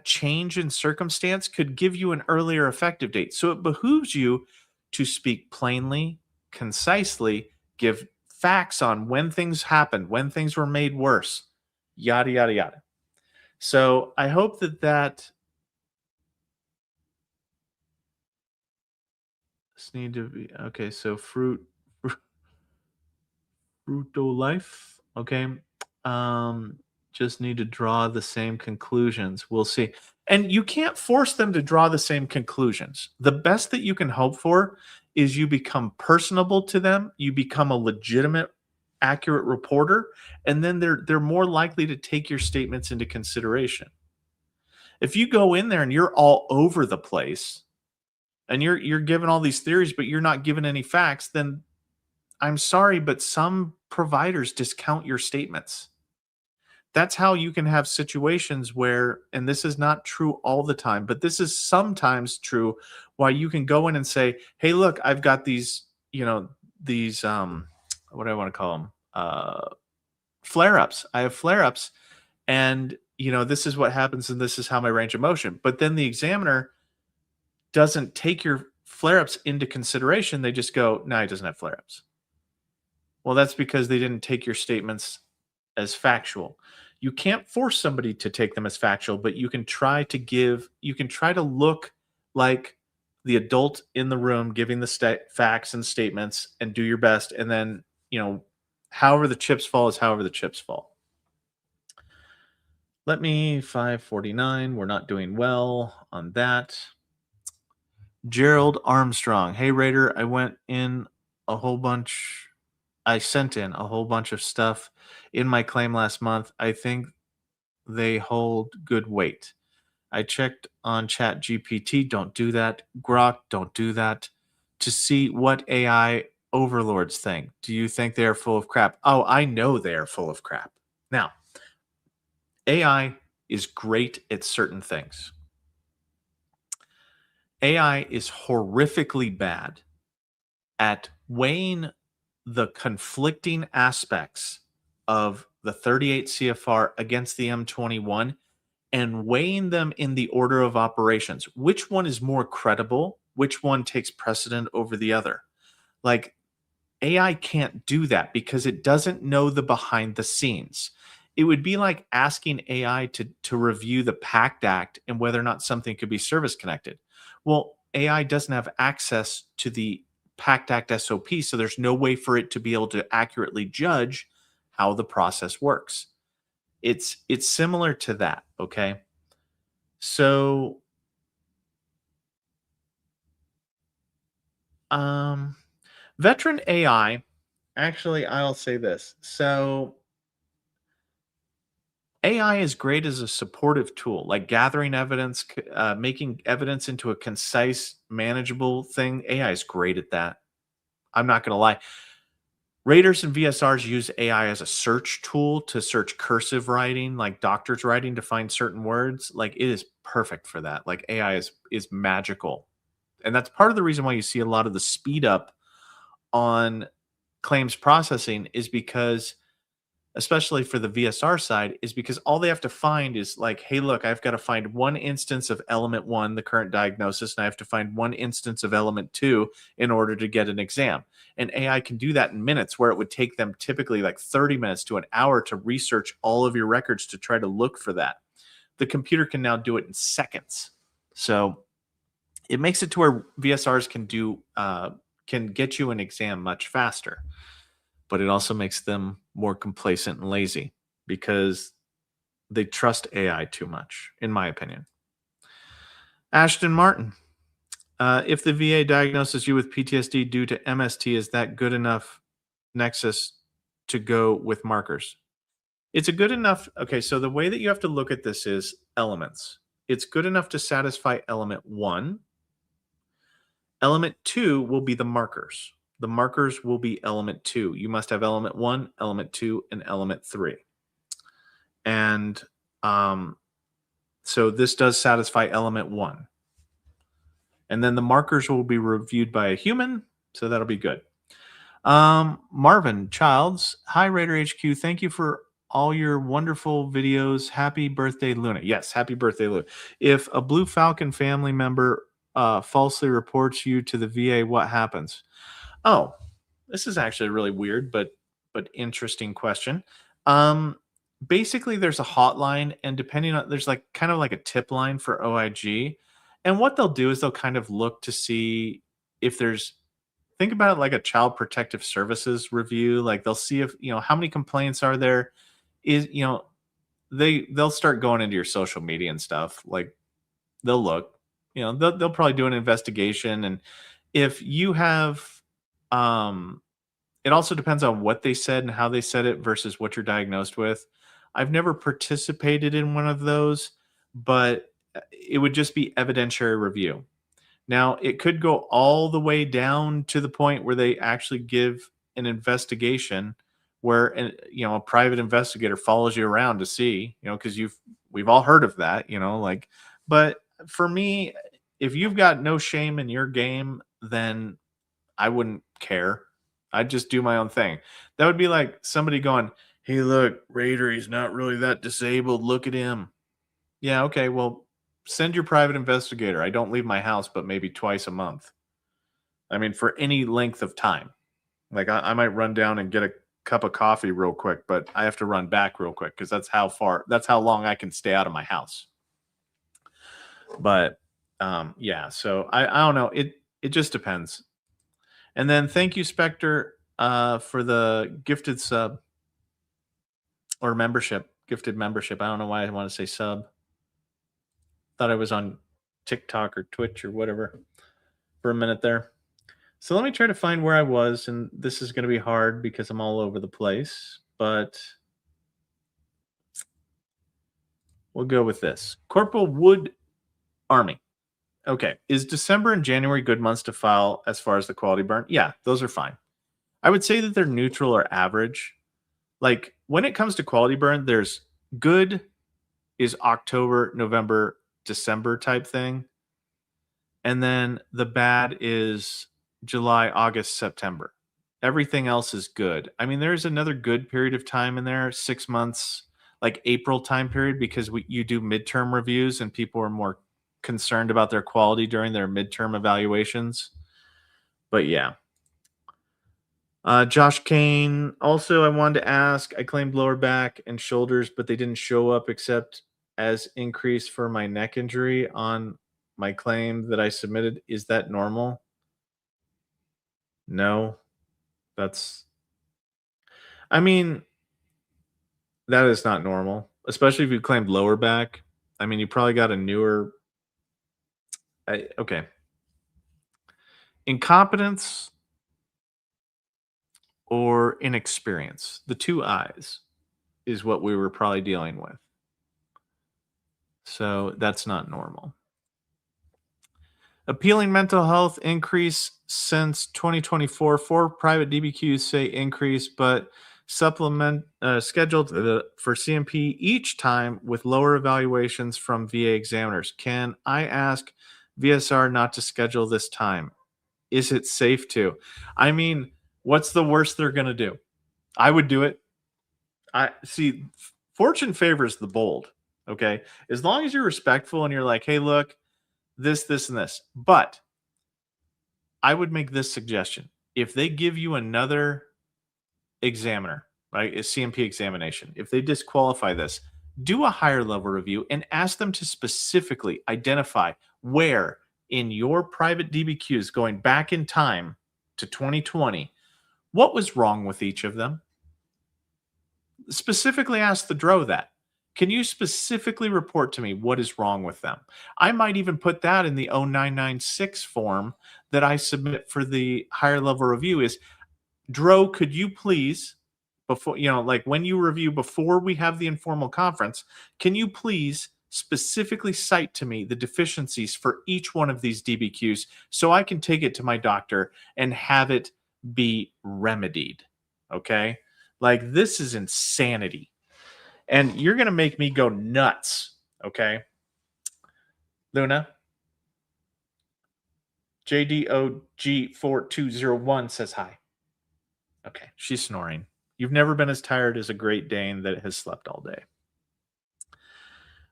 change in circumstance could give you an earlier effective date. So it behooves you to speak plainly, concisely, give facts on when things happened, when things were made worse, yada yada yada. So I hope that this need to be okay. So fruito life. Okay. Um, just need to draw the same conclusions. We'll see. And you can't force them to draw the same conclusions. The best that you can hope for is you become personable to them, you become a legitimate, accurate reporter, and then they're more likely to take your statements into consideration. If you go in there and you're all over the place and you're giving all these theories, but you're not giving any facts, then I'm sorry, but some providers discount your statements. That's how you can have situations where, and this is not true all the time, but this is sometimes true, why you can go in and say, hey, look, I've got these what do I want to call them? Flare ups. I have flare ups, and this is what happens, and this is how my range of motion. But then the examiner doesn't take your flare ups into consideration. They just go, no, he doesn't have flare ups. Well, that's because they didn't take your statements as factual. You can't force somebody to take them as factual, but you can try to look like the adult in the room giving the facts and statements and do your best. And then, however the chips fall is however the chips fall. Let me 549. We're not doing well on that. Gerald Armstrong. Hey, Raider, I sent in a whole bunch of stuff in my claim last month. I think they hold good weight. I checked on Chat GPT. Don't do that. Grok, don't do that. To see what AI overlords think. Do you think they are full of crap? Oh, I know they are full of crap. Now, AI is great at certain things. AI is horrifically bad at weighing the conflicting aspects of the 38 CFR against the M21 and weighing them in the order of operations. Which one is more credible? Which one takes precedent over the other? Like, AI can't do that because it doesn't know the behind the scenes. It would be like asking AI to review the PACT Act and whether or not something could be service connected. Well, AI doesn't have access to the PACT Act SOP, so there's no way for it to be able to accurately judge how the process works. It's similar to that, okay? So, um, veteran AI, actually, I'll say this. So, AI is great as a supportive tool, like gathering evidence, making evidence into a concise, manageable thing. AI is great at that. I'm not going to lie. Raters and VSRs use AI as a search tool to search cursive writing, like doctors writing to find certain words. Like it is perfect for that. Like AI is magical, and that's part of the reason why you see a lot of the speed up on claims processing is because, especially for the VSR side, is because all they have to find is like, hey, look, I've got to find one instance of element one, the current diagnosis, and I have to find one instance of element two in order to get an exam. And AI can do that in minutes, where it would take them typically like 30 minutes to an hour to research all of your records to try to look for that. The computer can now do it in seconds. So it makes it to where VSRs can get you an exam much faster, but it also makes them more complacent and lazy because they trust AI too much, in my opinion. Ashton Martin, if the VA diagnoses you with PTSD due to MST, is that good enough nexus to go with markers? It's a good enough. Okay, so the way that you have to look at this is elements. It's good enough to satisfy element one. Element two will be the markers. The markers will be element two. You must have element one, element two, and element three. And so this does satisfy element one. And then the markers will be reviewed by a human. So that'll be good. Marvin Childs, hi Raider HQ. Thank you for all your wonderful videos. Happy birthday, Luna. Yes, happy birthday, Luna. If a Blue Falcon family member falsely reports you to the VA, what happens? Oh, this is actually a really weird but interesting question. Um, Basically, there's a hotline, and depending on there's like kind of like a tip line for OIG, and what they'll do is they'll kind of look to see if there's think about it like a child protective services review. Like they'll see if how many complaints are there. Is they'll start going into your social media and stuff. Like they'll look, they'll probably do an investigation, and if you have it also depends on what they said and how they said it versus what you're diagnosed with. I've never participated in one of those, but it would just be evidentiary review. Now, it could go all the way down to the point where they actually give an investigation where a private investigator follows you around to see, because we've all heard of that, like, but for me, if you've got no shame in your game, then I wouldn't care. I'd just do my own thing. That would be like somebody going, "Hey, look, Raider, he's not really that disabled. Look at him." Yeah, okay, well, send your private investigator. I don't leave my house but maybe twice a month. I mean, for any length of time. Like I might run down and get a cup of coffee real quick, but I have to run back real quick because that's how long I can stay out of my house. But yeah, so I don't know. It just depends. And then thank you, Spectre, for the gifted sub or membership, gifted membership. I don't know why I want to say sub. Thought I was on TikTok or Twitch or whatever for a minute there. So let me try to find where I was, and this is going to be hard because I'm all over the place, but we'll go with this. Corporal Wood Army. Okay. Is December and January good months to file as far as the quality burn? Yeah, those are fine. I would say that they're neutral or average. Like when it comes to quality burn, there's good is October, November, December type thing. And then the bad is July, August, September. Everything else is good. I mean, there's another good period of time in there, 6 months, like April time period, because you do midterm reviews and people are more concerned about their quality during their midterm evaluations. But yeah. Josh Kane. Also, I wanted to ask, I claimed lower back and shoulders, but they didn't show up except as increase for my neck injury on my claim that I submitted. Is that normal? No, that's, I mean, that is not normal, especially if you claimed lower back. I mean, you probably got a newer, okay. Incompetence or inexperience. The two eyes is what we were probably dealing with. So that's not normal. Appealing mental health increase since 2024. 4 private DBQs say increase, but supplement scheduled for CMP each time with lower evaluations from VA examiners. Can I ask VSR not to schedule this time? Is it safe to? I mean, what's the worst they're going to do? I would do it. I see. Fortune favors the bold. Okay, as long as you're respectful and you're like, hey, look, this, and this. But I would make this suggestion. If they give you another examiner, right, a CMP examination, if they disqualify this, do a higher level review and ask them to specifically identify where in your private DBQs going back in time to 2020, what was wrong with each of them. Specifically ask the DRO that. Can you specifically report to me what is wrong with them? I might even put that in the 0996 form that I submit for the higher level review is, DRO, could you please, before, like when you review before we have the informal conference, can you please specifically cite to me the deficiencies for each one of these DBQs so I can take it to my doctor and have it be remedied? Okay? Like, this is insanity. And you're going to make me go nuts, okay? Luna, JDOG4201 says hi. Okay, she's snoring. You've never been as tired as a Great Dane that has slept all day.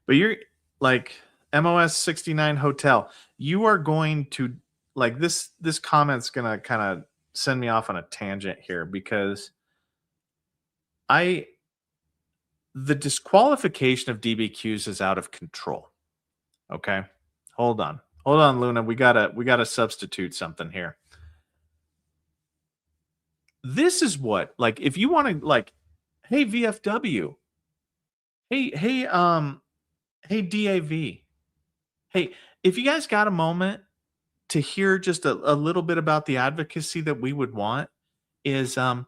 But you're like MOS 69 Hotel. You are going to like this comment's going to kind of send me off on a tangent here because the disqualification of DBQs is out of control. Okay. Hold on, Luna. We gotta substitute something here. This is what, like, if you want to, like, hey VFW, hey DAV, hey, if you guys got a moment to hear just a little bit about the advocacy that we would want is I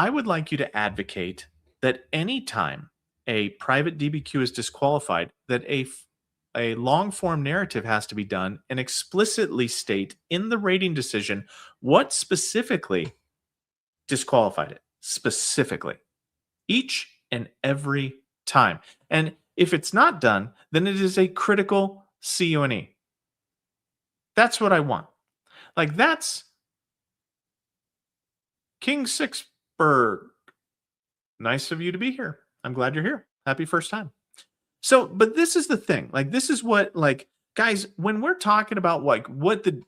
would like you to advocate that anytime a private DBQ is disqualified, that a long form narrative has to be done and explicitly state in the rating decision what specifically disqualified it. Specifically. Each and every time. And if it's not done, then it is a critical CUNE. That's what I want. Like, that's King Sixburg. Nice of you to be here. I'm glad you're here. Happy first time. So, but this is the thing. Like, this is what, like, guys, when we're talking about like what the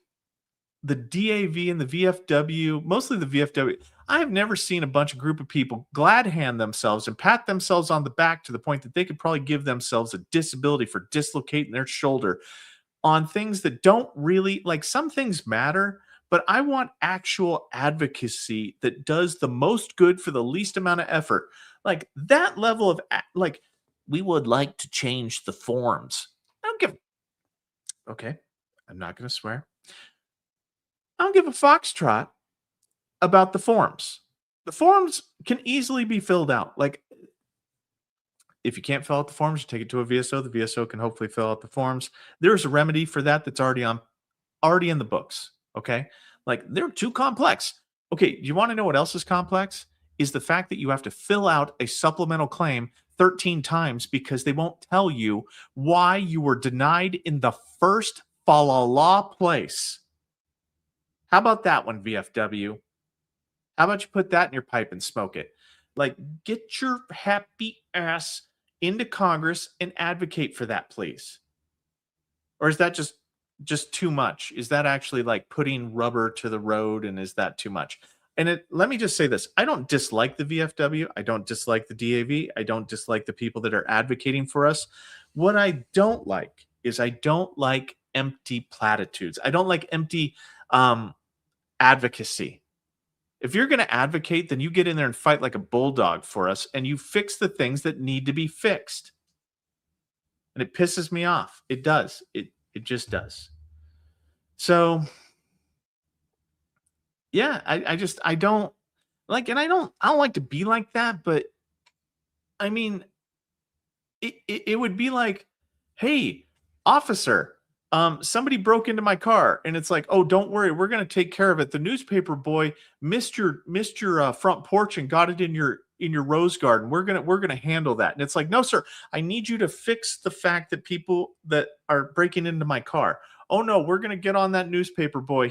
DAV and the VFW, mostly the VFW, I have never seen a group of people glad hand themselves and pat themselves on the back to the point that they could probably give themselves a disability for dislocating their shoulder on things that don't really, like, some things matter, but I want actual advocacy that does the most good for the least amount of effort. Like, that level of, like, we would like to change the forms. I don't give, okay, I'm not going to swear. I don't give a foxtrot about the forms. The forms can easily be filled out. Like, if you can't fill out the forms, you take it to a VSO. The VSO can hopefully fill out the forms. There's a remedy for that that's already in the books. Okay, like, they're too complex. Okay, do you want to know what else is complex? Is the fact that you have to fill out a supplemental claim 13 times because they won't tell you why you were denied in the first fa-la-la place. How about that one, VFW? How about you put that in your pipe and smoke it? Like, get your happy ass into Congress and advocate for that, please. Or is that just too much? Is that actually like putting rubber to the road, and is that too much? And let me just say this. I don't dislike the VFW. I don't dislike the DAV. I don't dislike the people that are advocating for us. What I don't like is I don't like empty platitudes. I don't like empty advocacy. If you're going to advocate, then you get in there and fight like a bulldog for us, and you fix the things that need to be fixed. And it pisses me off. It does. It just does. So yeah, I don't like, and I don't like to be like that, but I mean, it would be like, hey, officer, somebody broke into my car, and it's like, oh, don't worry, we're gonna take care of it. The newspaper boy missed your front porch and got it in your rose garden. We're gonna handle that. And it's like, no, sir, I need you to fix the fact that people that are breaking into my car. Oh no, we're gonna get on that newspaper boy.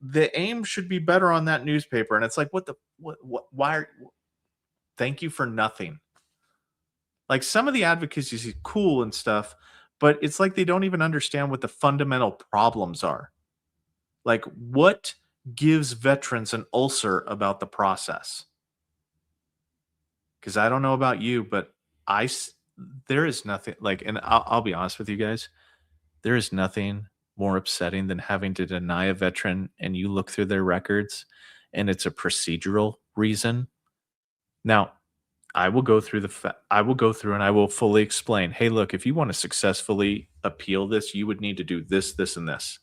The aim should be better on that newspaper. And it's like, why thank you for nothing. Like, some of the advocacy is cool and stuff, but it's like they don't even understand what the fundamental problems are. Like, what gives veterans an ulcer about the process? Because I don't know about you, but there is nothing like, and I'll be honest with you guys, there is nothing more upsetting than having to deny a veteran and you look through their records and it's a procedural reason. Now, I will go through and I will fully explain. Hey, look, if you want to successfully appeal this, you would need to do this, this, and this.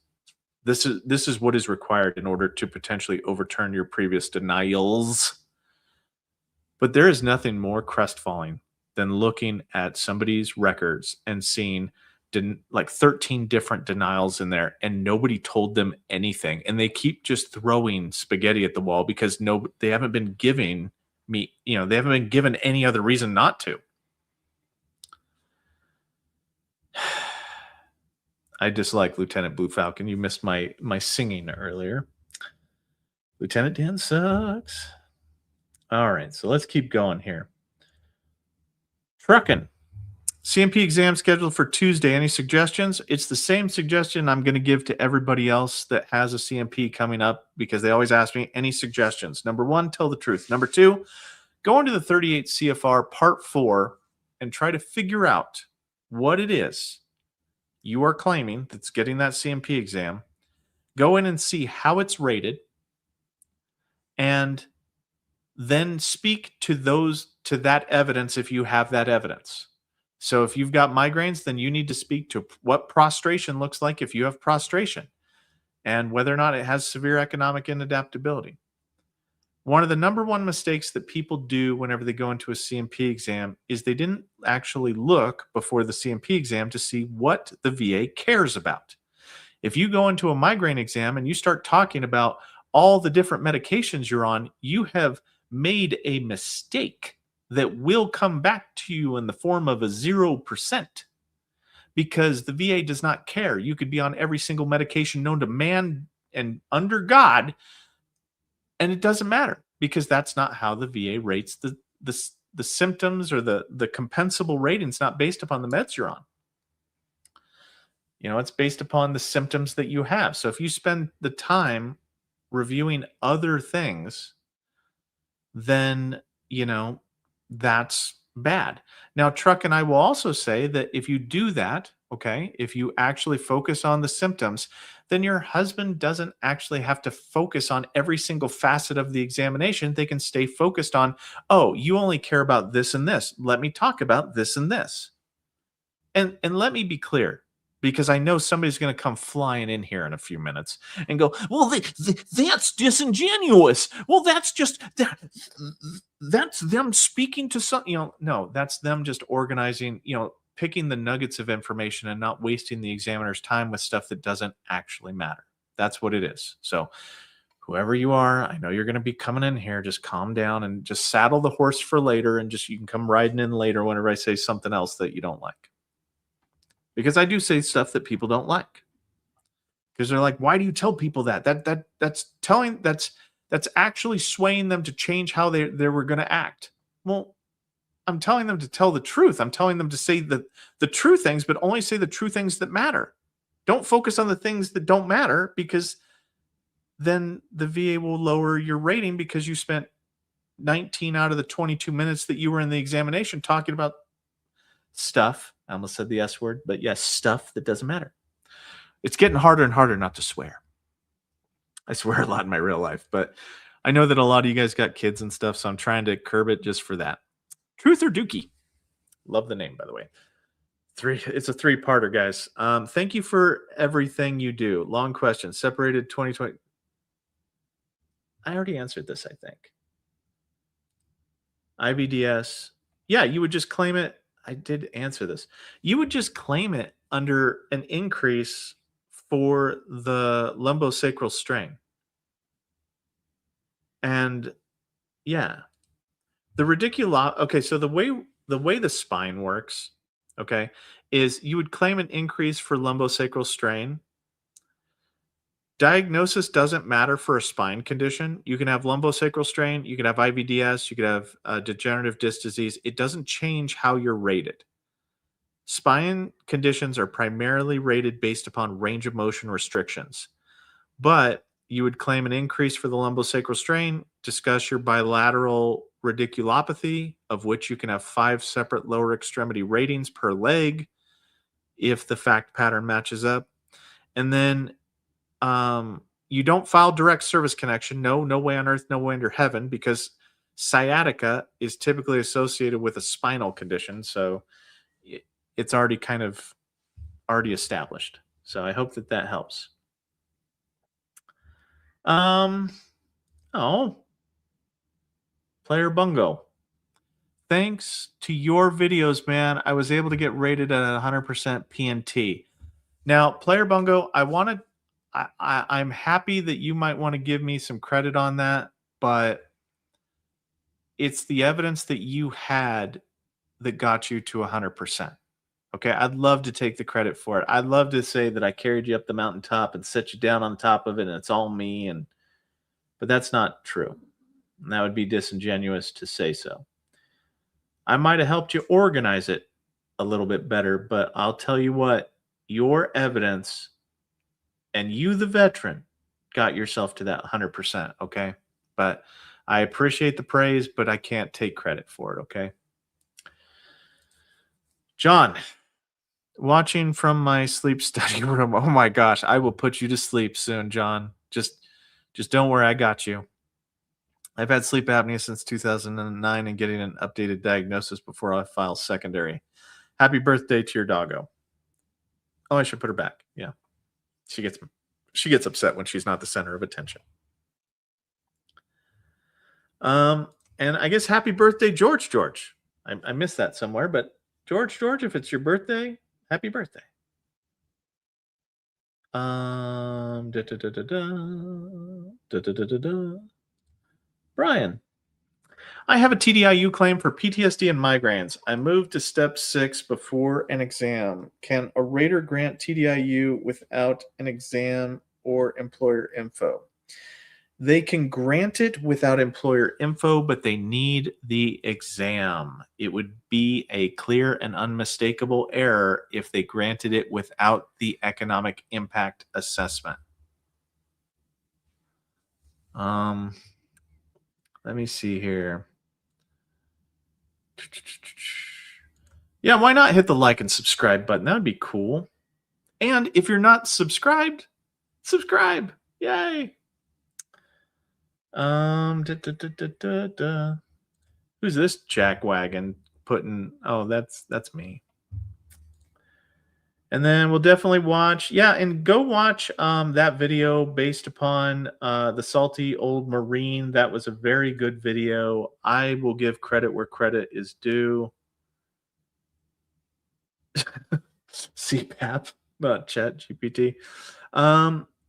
This is what is required in order to potentially overturn your previous denials. But there is nothing more crestfalling than looking at somebody's records and seeing like 13 different denials in there, and nobody told them anything, and they keep just throwing spaghetti at the wall because they haven't been giving me, they haven't been given any other reason not to. I dislike Lieutenant Blue Falcon. You missed my singing earlier. Lieutenant Dan sucks. All right, so let's keep going here. Trucking. CMP exam scheduled for Tuesday. Any suggestions? It's the same suggestion I'm going to give to everybody else that has a CMP coming up, because they always ask me, any suggestions? Number one, tell the truth. Number two, go into the 38 CFR Part 4 and try to figure out what it is you are claiming that's getting that CMP exam. Go in and see how it's rated, and then speak to that evidence if you have that evidence. So if you've got migraines, then you need to speak to what prostration looks like if you have prostration, and whether or not it has severe economic inadaptability. One of the number one mistakes that people do whenever they go into a CMP exam is they didn't actually look before the CMP exam to see what the VA cares about. If you go into a migraine exam and you start talking about all the different medications you're on, you have made a mistake that will come back to you in the form of a 0%, because the VA does not care. You could be on every single medication known to man and under God, and it doesn't matter, because that's not how the VA rates the symptoms, or the compensable rating. It's not based upon the meds you're on. It's based upon the symptoms that you have. So if you spend the time reviewing other things, then, that's bad. Now, Truck and I will also say that if you do that, okay, if you actually focus on the symptoms, then your husband doesn't actually have to focus on every single facet of the examination. They can stay focused on, oh, you only care about this and this. Let me talk about this and this. And let me be clear, because I know somebody's going to come flying in here in a few minutes and go, well, that's disingenuous. Well, that's them speaking to some, no, that's them just organizing, picking the nuggets of information and not wasting the examiner's time with stuff that doesn't actually matter. That's what it is. So whoever you are, I know you're going to be coming in here. Just calm down and just saddle the horse for later, and you can come riding in later whenever I say something else that you don't like. Because I do say stuff that people don't like. because they're like, why do you tell people that? That's actually swaying them to change how they were going to act. Well, I'm telling them to tell the truth. I'm telling them to say the true things, but only say the true things that matter. Don't focus on the things that don't matter, because then the VA will lower your rating because you spent 19 out of the 22 minutes that you were in the examination talking about stuff. I almost said the S word, but yes, stuff that doesn't matter. It's getting harder and harder not to swear. I swear a lot in my real life, but I know that a lot of you guys got kids and stuff, so I'm trying to curb it just for that. Truth or Dookie? Love the name, by the way. It's a three-parter, guys. Thank you for everything you do. Long question. Separated 2020. I already answered this, I think. IVDS. Yeah, you would just claim it. I did answer this. You would just claim it under an increase for the lumbosacral strain. And yeah, the radicular. Okay, so the way the spine works, okay, is you would claim an increase for lumbosacral strain. Diagnosis doesn't matter for a spine condition. You can have lumbosacral strain, you can have IVDS, you could have degenerative disc disease. It doesn't change how you're rated. Spine conditions are primarily rated based upon range of motion restrictions, but you would claim an increase for the lumbosacral strain, discuss your bilateral radiculopathy, of which you can have 5 separate lower extremity ratings per leg if the fact pattern matches up. And then you don't file direct service connection. No way on earth, no way under heaven, because sciatica is typically associated with a spinal condition. So it's already already established. So I hope that helps. Player Bungo. Thanks to your videos, man, I was able to get rated at 100% PNT. Now, Player Bungo, I'm happy that you might want to give me some credit on that, but it's the evidence that you had that got you to 100%. Okay, I'd love to take the credit for it. I'd love to say that I carried you up the mountaintop and set you down on top of it and it's all me, but that's not true. And that would be disingenuous to say so. I might have helped you organize it a little bit better, but I'll tell you what, your evidence and you, the veteran, got yourself to that 100%, okay? But I appreciate the praise, but I can't take credit for it, okay? John, watching from my sleep study room. Oh my gosh, I will put you to sleep soon, John. Just don't worry, I got you. I've had sleep apnea since 2009 and getting an updated diagnosis before I file secondary. Happy birthday to your doggo. Oh, I should put her back. Yeah. She gets upset when she's not the center of attention. And I guess happy birthday, George. I missed that somewhere, but George, if it's your birthday, happy birthday. Brian, I have a TDIU claim for PTSD and migraines. I moved to step 6 before an exam. Can a rater grant TDIU without an exam or employer info? They can grant it without employer info, but they need the exam. It would be a clear and unmistakable error if they granted it without the economic impact assessment. Let me see here. Yeah, why not hit the like and subscribe button? That would be cool. And if you're not subscribed, subscribe. Yay. Who's this jackwagon putting? Oh, that's me. And then we'll definitely watch. Yeah, and go watch that video based upon the salty old Marine. That was a very good video. I will give credit where credit is due. CPAP, not Chat GPT.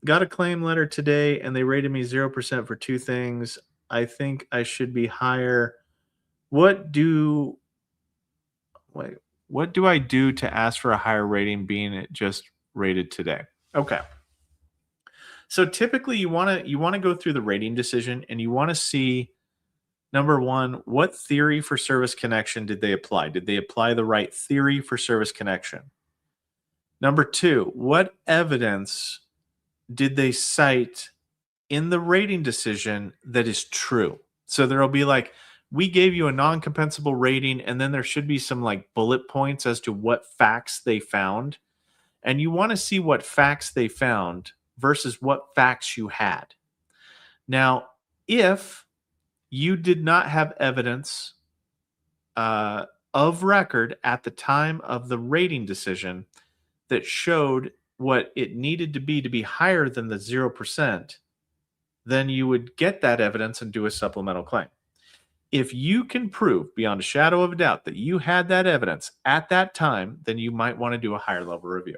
Got a claim letter today, and they rated me 0% for 2 things. I think I should be higher. What do I do to ask for a higher rating, being it just rated today? Okay. So typically you want to go through the rating decision and you want to see number one, what theory for service connection did they apply? Did they apply the right theory for service connection? Number two, what evidence did they cite in the rating decision that is true? So there'll be like, we gave you a non compensable rating, and then there should be some like bullet points as to what facts they found. And you want to see what facts they found versus what facts you had. Now, if you did not have evidence of record at the time of the rating decision that showed what it needed to be higher than the 0%, then you would get that evidence and do a supplemental claim. If you can prove beyond a shadow of a doubt that you had that evidence at that time, then you might want to do a higher level review.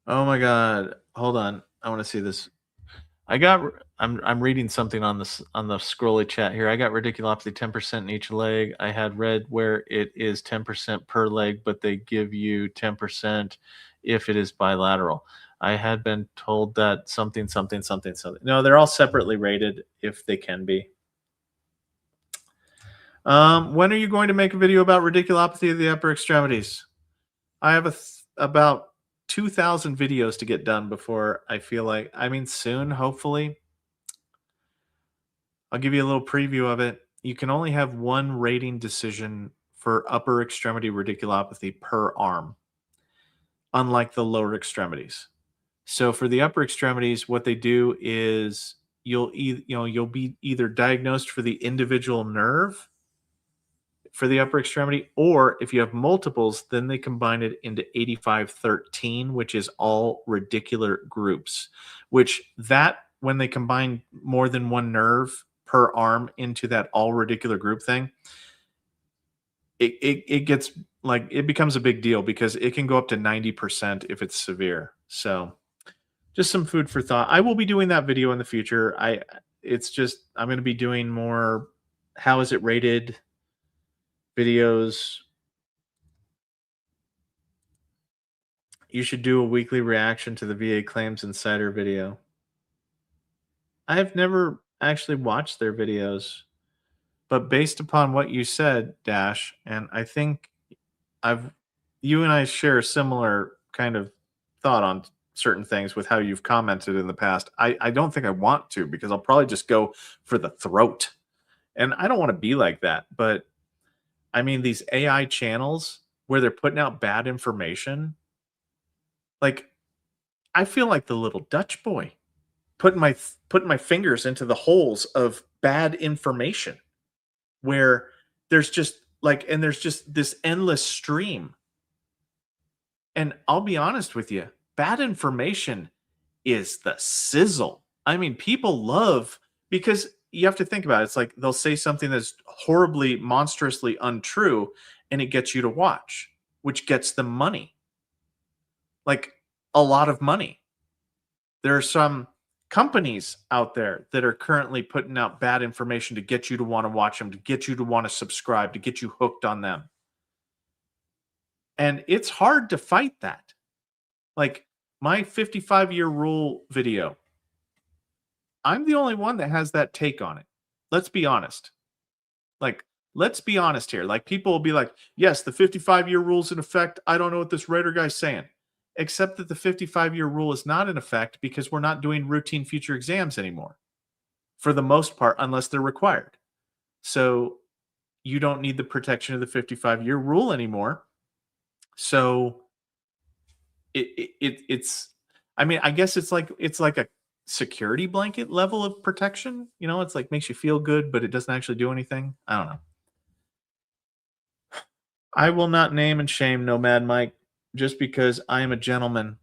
Oh my God. Hold on. I want to see this. I'm reading something on this on the scrolly chat here. I got radiculopathy 10% in each leg. I had read where it is 10% per leg, but they give you 10% if it is bilateral. I had been told that something. No, they're all separately rated if they can be. When are you going to make a video about radiculopathy of the upper extremities? I have about 2,000 videos to get done before I feel like, soon, hopefully. I'll give you a little preview of it. You can only have one rating decision for upper extremity radiculopathy per arm, unlike the lower extremities. So for the upper extremities, what they do is you'll be either diagnosed for the individual nerve for the upper extremity, or if you have multiples, then they combine it into 8513, which is all radicular groups, which that when they combine more than one nerve per arm into that all radicular group thing, it gets like, it becomes a big deal because it can go up to 90% if it's severe. So just some food for thought. I will be doing that video in the future. I'm going to be doing more how is it rated videos. You should do a weekly reaction to the VA Claims Insider video. I have never actually watched their videos, but based upon what you said, Dash, and I think you and I share a similar kind of thought on certain things with how you've commented in the past. I don't think I want to, because I'll probably just go for the throat. And I don't want to be like that. But these AI channels where they're putting out bad information, like, I feel like the little Dutch boy putting my fingers into the holes of bad information, where there's just this endless stream. And I'll be honest with you, bad information is the sizzle. People love, because you have to think about it. It's like they'll say something that's horribly, monstrously untrue, and it gets you to watch, which gets them money. Like, a lot of money. There are some companies out there that are currently putting out bad information to get you to want to watch them, to get you to want to subscribe, to get you hooked on them. And it's hard to fight that. Like, my 55-year rule video, I'm the only one that has that take on it. Let's be honest. Let's be honest here. Like, people will be like, yes, the 55-year rule's in effect. I don't know what this Raider guy's saying. Except that the 55-year rule is not in effect, because we're not doing routine future exams anymore, for the most part, unless they're required. So you don't need the protection of the 55-year rule anymore. So it's I guess it's like a security blanket level of protection. It's like, makes you feel good, but it doesn't actually do anything. I don't know. I will not name and shame Nomad Mike, just because I am a gentleman.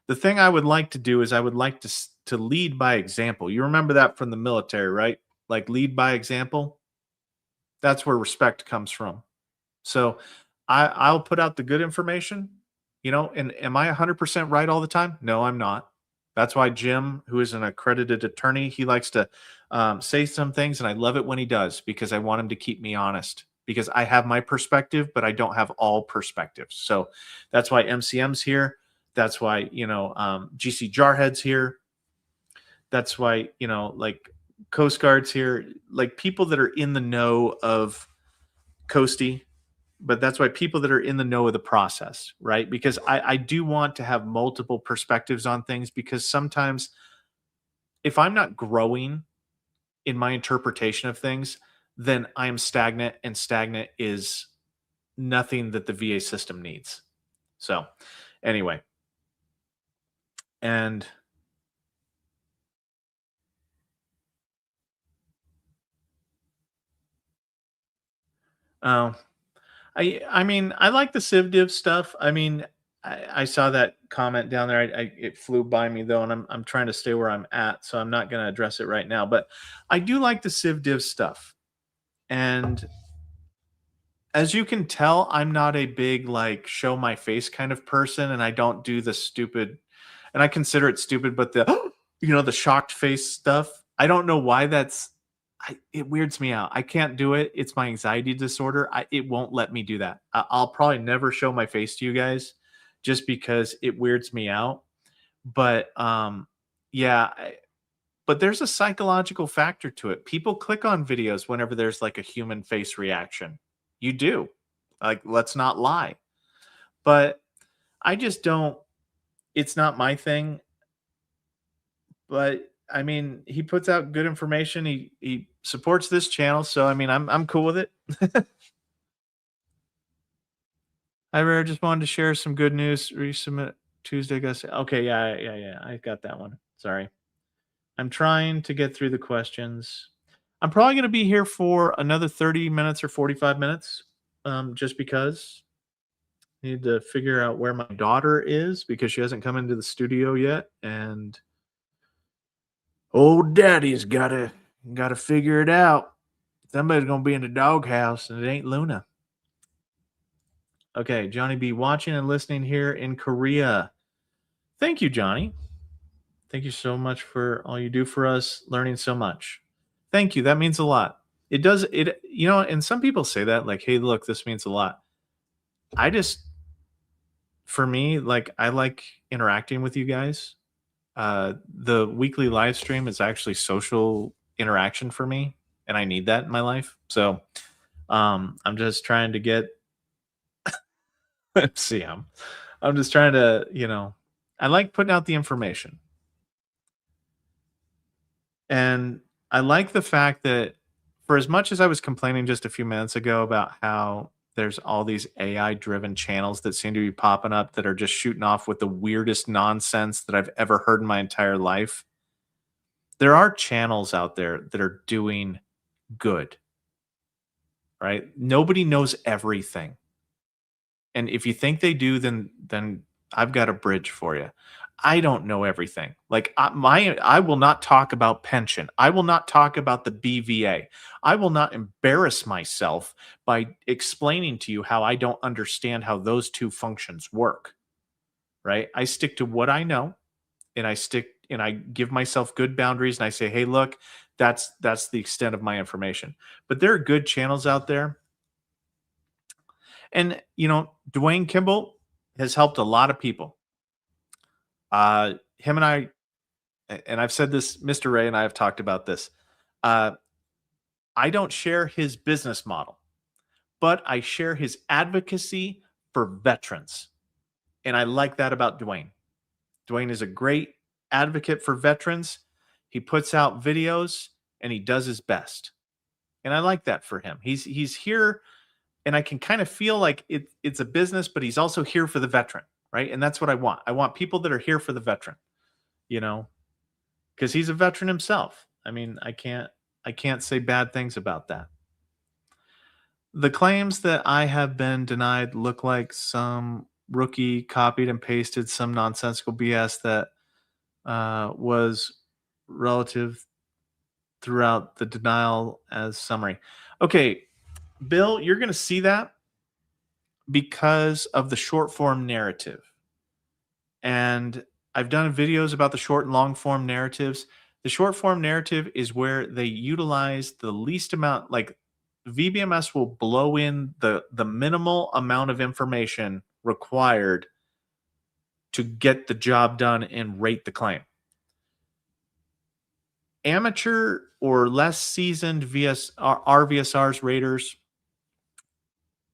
The thing I would like to do is I would like to lead by example. You remember that from the military, right? Like, lead by example. That's where respect comes from. So I'll put out the good information, and am I 100% right all the time? No, I'm not. That's why Jim, who is an accredited attorney, he likes to say some things, and I love it when he does, because I want him to keep me honest, because I have my perspective, but I don't have all perspectives. So that's why MCM's here. That's why, GC Jarhead's here. That's why, like Coast Guard's here, like people that are in the know of Coasty, but that's why people that are in the know of the process, right? Because I do want to have multiple perspectives on things, because sometimes if I'm not growing in my interpretation of things, then I am stagnant, and stagnant is nothing that the VA system needs. So, anyway, and uh, I mean, I like the CivDiv stuff. I mean, I saw that comment down there. It flew by me though, and I'm trying to stay where I'm at, so I'm not going to address it right now. But I do like the CivDiv stuff, and as you can tell, I'm not a big like show my face kind of person, and I don't do the stupid, and I consider it stupid, but the the shocked face stuff. I don't know why it weirds me out. I can't do it. It's my anxiety disorder. It won't let me do that. I'll probably never show my face to you guys just because it weirds me out. But yeah, but there's a psychological factor to it. People click on videos whenever there's like a human face reaction. You do. Like, let's not lie. But I just don't, it's not my thing. But I mean, he puts out good information. He supports this channel, so I mean, I'm cool with it. I Rare just wanted to share some good news. Resubmit Tuesday. Guys, okay, yeah. I got that one. Sorry, I'm trying to get through the questions. I'm probably going to be here for another 30 minutes or 45 minutes, just because I need to figure out where my daughter is because she hasn't come into the studio yet, and old daddy's gotta figure it out. Somebody's gonna be in the doghouse, and it ain't Luna. Okay, Johnny B watching and listening here in Korea. Thank you, Johnny. Thank you so much for all you do for us, learning so much. Thank you. That means a lot. It does it, and some people say that, like, hey, look, this means a lot. I just, for me, like, I like interacting with you guys. The weekly live stream is actually social interaction for me, and I need that in my life. So I'm just trying to get see I'm just trying to, I like putting out the information. And I like the fact that, for as much as I was complaining just a few minutes ago about how there's all these AI driven channels that seem to be popping up that are just shooting off with the weirdest nonsense that I've ever heard in my entire life, there are channels out there that are doing good, right? Nobody knows everything. And if you think they do, then I've got a bridge for you. I don't know everything. Like, I will not talk about pension. I will not talk about the BVA. I will not embarrass myself by explaining to you how I don't understand how those two functions work. Right? I stick to what I know, and I give myself good boundaries, and I say, "Hey, look, that's the extent of my information." But there are good channels out there. And Dwayne Kimball has helped a lot of people. Him and I, and I've said this, Mr. Ray and I have talked about this. Uh, I don't share his business model, but I share his advocacy for veterans. And I like that about Dwayne. Dwayne is a great advocate for veterans. He puts out videos and he does his best. And I like that for him. He's here, and I can kind of feel like it's a business, but he's also here for the veteran, right? And that's what I want. I want people that are here for the veteran, because he's a veteran himself. I mean, I can't say bad things about that. The claims that I have been denied look like some rookie copied and pasted some nonsensical BS that was relative throughout the denial as summary. Okay, Bill, you're going to see that because of the short form narrative. And I've done videos about the short and long form narratives. The short form narrative is where they utilize the least amount, like VBMS will blow in the minimal amount of information required to get the job done and rate the claim. Amateur or less seasoned RVSRs raters,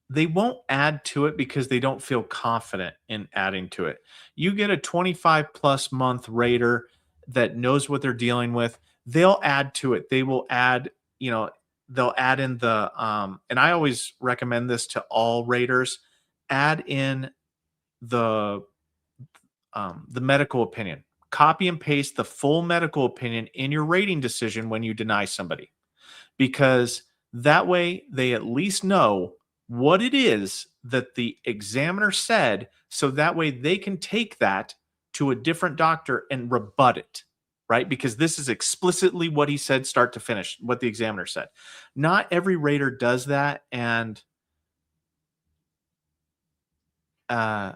they won't add to it because they don't feel confident in adding to it. You get a 25 plus month rater that knows what they're dealing with, they'll add to it. They will add, they'll add in and I always recommend this to all raters, add in the the medical opinion. Copy and paste the full medical opinion in your rating decision when you deny somebody, because that way they at least know what it is that the examiner said. So that way they can take that to a different doctor and rebut it, right? Because this is explicitly what he said, start to finish, what the examiner said. Not every rater does that. And, okay,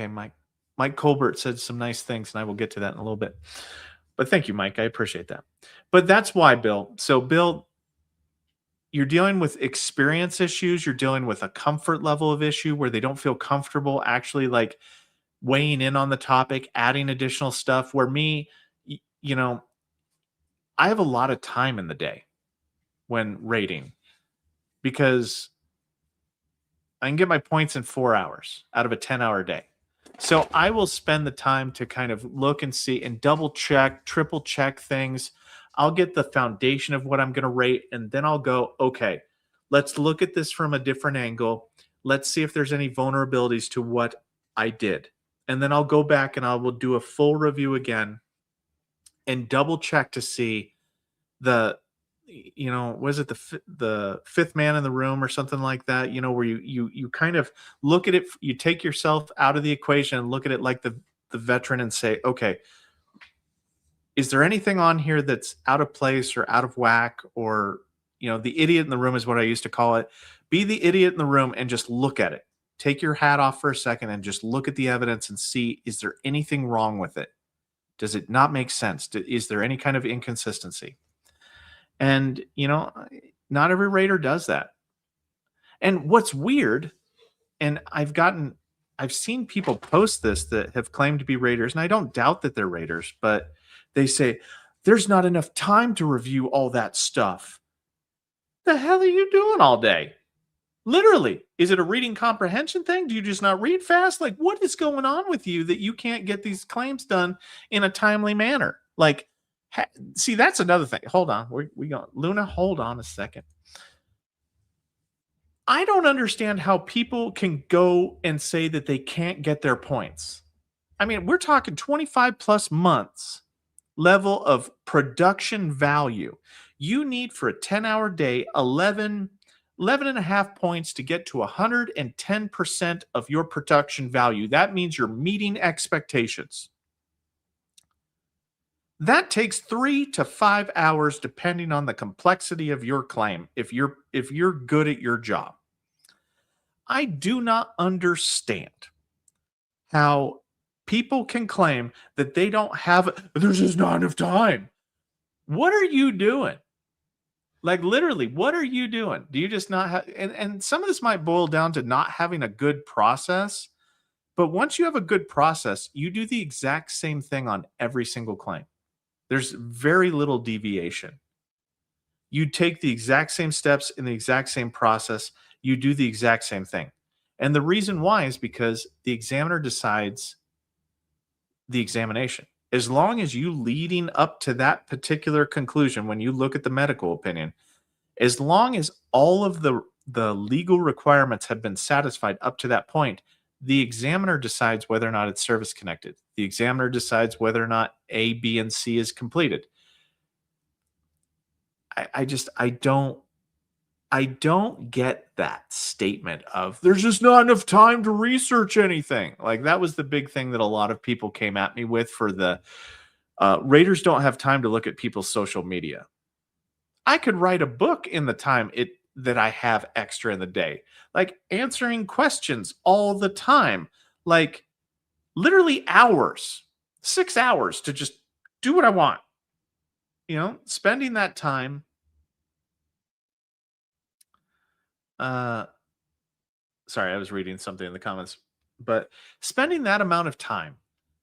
Mike Colbert said some nice things, and I will get to that in a little bit. But thank you, Mike. I appreciate that. But that's why, Bill. So, Bill, you're dealing with experience issues. You're dealing with a comfort level of issue where they don't feel comfortable actually like weighing in on the topic, adding additional stuff. Where me, I have a lot of time in the day when rating because I can get my points in 4 hours out of a 10-hour day. So I will spend the time to kind of look and see and double check, triple check things. I'll get the foundation of what I'm going to rate, and then I'll go, okay, let's look at this from a different angle. Let's see if there's any vulnerabilities to what I did. And then I'll go back and I will do a full review again and double check to see was it the fifth man in the room or something like that, where you kind of look at it, you take yourself out of the equation and look at it like the veteran and say, okay, is there anything on here that's out of place or out of whack? Or, the idiot in the room is what I used to call it. Be the idiot in the room and just look at it. Take your hat off for a second and just look at the evidence and see, is there anything wrong with it? Does it not make sense? Is there any kind of inconsistency? And, not every rater does that. And what's weird, and I've seen people post this that have claimed to be raters, and I don't doubt that they're raters, but they say, there's not enough time to review all that stuff. The hell are you doing all day? Literally, is it a reading comprehension thing? Do you just not read fast? Like, what is going on with you that you can't get these claims done in a timely manner? Like, see, that's another thing. Hold on. We go, Luna, hold on a second. I don't understand how people can go and say that they can't get their points. I mean, we're talking 25 plus months level of production value. You need for a 10-hour day, 11 and a half points to get to 110% of your production value. That means you're meeting expectations. That takes 3 to 5 hours depending on the complexity of your claim if you're good at your job. I do not understand how people can claim that they don't have, there's just not enough time. What are you doing? Like, literally, what are you doing? Do you just not have, and some of this might boil down to not having a good process, but once you have a good process, you do the exact same thing on every single claim. There's very little deviation. You take the exact same steps in the exact same process. You do the exact same thing. And the reason why is because the examiner decides the examination. As long as you leading up to that particular conclusion, when you look at the medical opinion, as long as all of the legal requirements have been satisfied up to that point, the examiner decides whether or not it's service connected. The examiner decides whether or not A, B, and C is completed. I don't get that statement of there's just not enough time to research anything. Like, that was the big thing that a lot of people came at me with for the raters don't have time to look at people's social media. I could write a book in the time that I have extra in the day, like answering questions all the time, like literally hours, 6 hours to just do what I want, spending that time uh, sorry, I was reading something in the comments, but spending that amount of time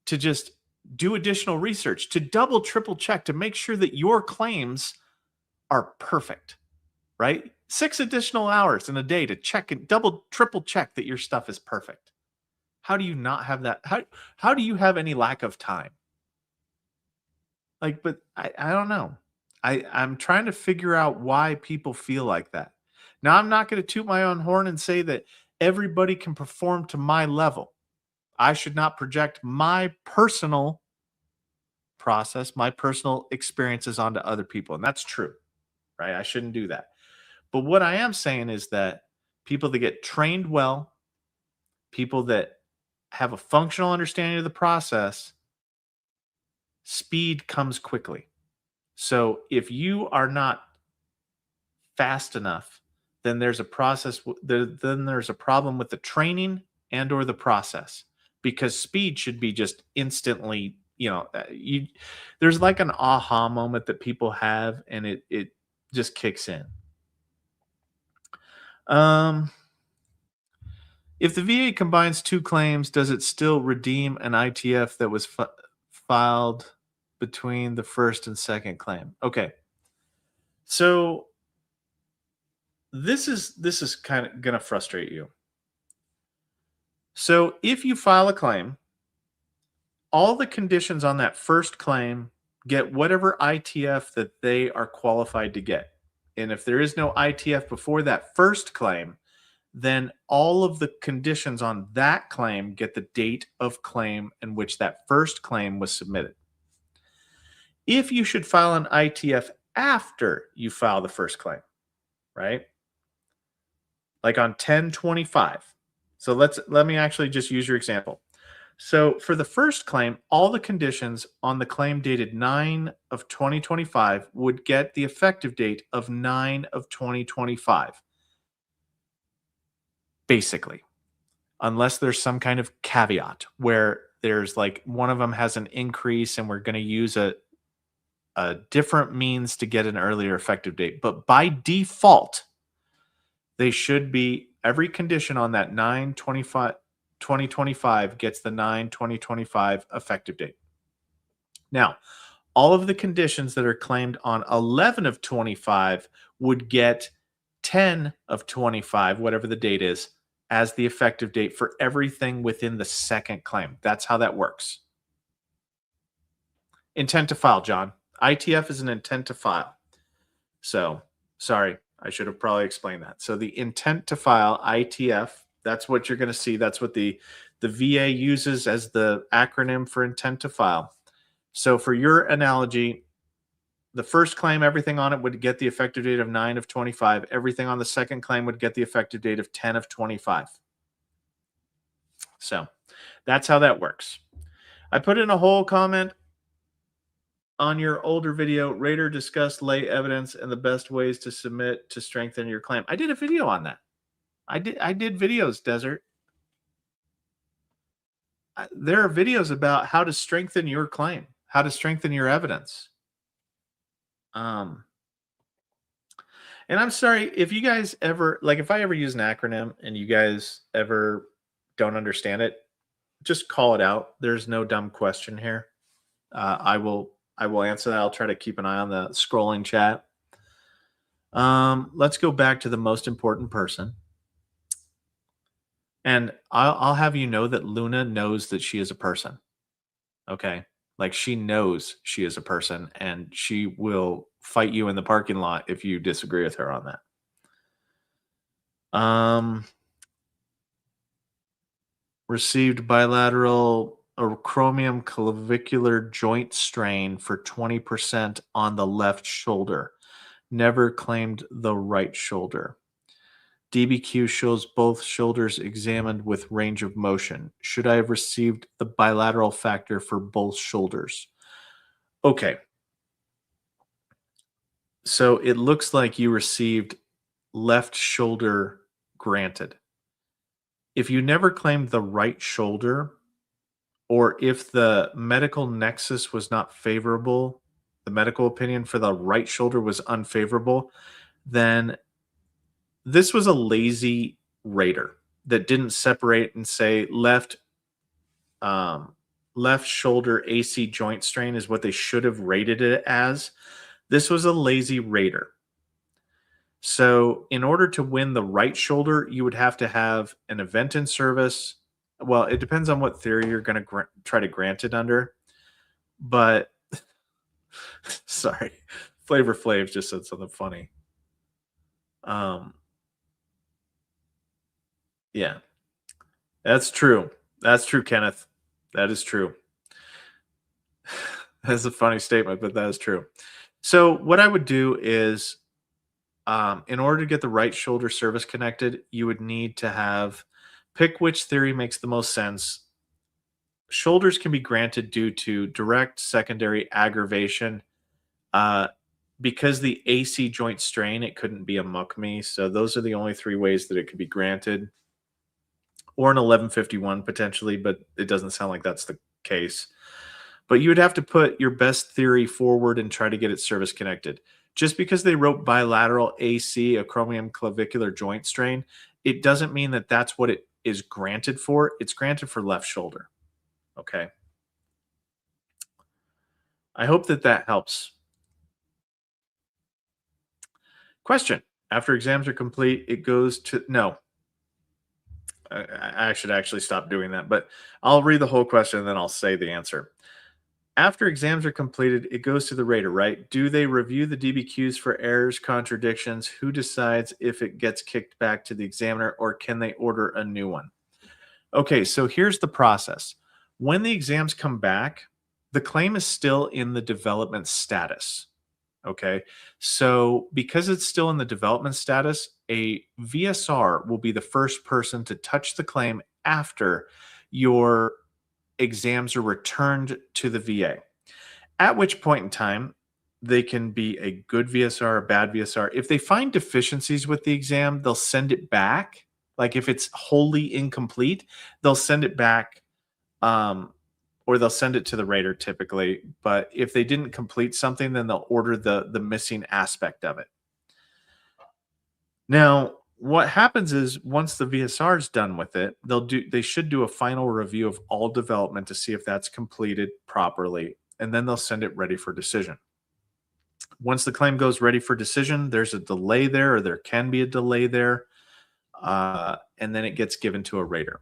to just do additional research, to double, triple check, to make sure that your claims are perfect, right? 6 additional hours in a day to check and double, triple check that your stuff is perfect. How do you not have that? How do you have any lack of time? Like, but I don't know. I'm trying to figure out why people feel like that. Now, I'm not going to toot my own horn and say that everybody can perform to my level. I should not project my personal process, my personal experiences onto other people. And that's true, right? I shouldn't do that. But what I am saying is that people that get trained well, people that have a functional understanding of the process, speed comes quickly. So if you are not fast enough, then there's a then there's a problem with the training and or the process, because speed should be just instantly, you there's like an aha moment that people have, and it just kicks in. Um if the VA combines two claims, does it still redeem an ITF that was filed between the first and second claim? Okay. So this is kind of going to frustrate you. So if you file a claim, all the conditions on that first claim get whatever ITF that they are qualified to get. And if there is no ITF before that first claim, then all of the conditions on that claim get the date of claim in which that first claim was submitted. If you should file an ITF after you file the first claim, right? Like on 10/25. So let me actually just use your example. So for the first claim, all the conditions on the claim dated 9 of 2025 would get the effective date of 9 of 2025. Basically, unless there's some kind of caveat where there's like one of them has an increase and we're going to use a different means to get an earlier effective date. But by default, they should be, every condition on that 9/25/2025 gets the 9/2025 effective date. Now, all of the conditions that are claimed on 11 of 25 would get 10 of 25, whatever the date is, as the effective date for everything within the second claim. That's how that works. Intent to file, John. ITF is an intent to file. So, sorry, I should have probably explained that. So, the intent to file, ITF, that's what you're going to see. That's what the VA uses as the acronym for intent to file. So, for your analogy, the first claim, everything on it would get the effective date of 9 of 25. Everything on the second claim would get the effective date of 10 of 25. So that's how that works. I put in a whole comment on your older video. Rater discussed lay evidence and the best ways to submit to strengthen your claim. I did a video on that. I did videos, Desert. There are videos about how to strengthen your claim, how to strengthen your evidence. And I'm sorry if you guys ever, like, if I ever use an acronym and you guys ever don't understand it, just call it out. There's no dumb question here. I will answer that. I'll try to keep an eye on the scrolling chat. Let's go back to the most important person. And I'll have you know that Luna knows that she is a person. Okay. Like, she knows she is a person, and she will fight you in the parking lot if you disagree with her on that. Received bilateral acromion clavicular joint strain for 20% on the left shoulder. Never claimed the right shoulder. DBQ shows both shoulders examined with range of motion. Should I have received the bilateral factor for both shoulders? Okay. So it looks like you received left shoulder granted. If you never claimed the right shoulder, or if the medical nexus was not favorable, the medical opinion for the right shoulder was unfavorable, then this was a lazy rater that didn't separate and say um, left shoulder AC joint strain is what they should have rated it as. This was a lazy rater. So, in order to win the right shoulder, you would have to have an event in service. Well, it depends on what theory you're going to try to grant it under. But sorry, Flavor Flav just said something funny. Um, yeah, that's true. That's true, Kenneth. That is true. That's a funny statement, but that is true. So, what I would do is, in order to get the right shoulder service connected, you would need to pick which theory makes the most sense. Shoulders can be granted due to direct secondary aggravation. Uh, because the AC joint strain, it couldn't be a muck me. So those are the only three ways that it could be granted, or an 1151 potentially, but it doesn't sound like that's the case. But you would have to put your best theory forward and try to get it service connected. Just because they wrote bilateral AC, acromion clavicular joint strain, it doesn't mean that that's what it is granted for. It's granted for left shoulder. Okay. I hope that that helps. Question. After exams are complete, it goes to no. I should actually stop doing that, but I'll read the whole question and then I'll say the answer. After exams are completed, it goes to the rater, right? Do they review the DBQs for errors, contradictions? Who decides if it gets kicked back to the examiner, or can they order a new one? Okay, so here's the process. When the exams come back, the claim is still in the development status. Okay, so because it's still in the development status, a VSR will be the first person to touch the claim after your exams are returned to the VA. At which point in time, they can be a good VSR, a bad VSR. If they find deficiencies with the exam, they'll send it back. Like if it's wholly incomplete, they'll send it back, or they'll send it to the rater typically. But if they didn't complete something, then they'll order the missing aspect of it. Now, what happens is once the VSR is done with it, they should do a final review of all development to see if that's completed properly, and then they'll send it ready for decision. Once the claim goes ready for decision, there's a delay there, or there can be a delay there, and then it gets given to a rater.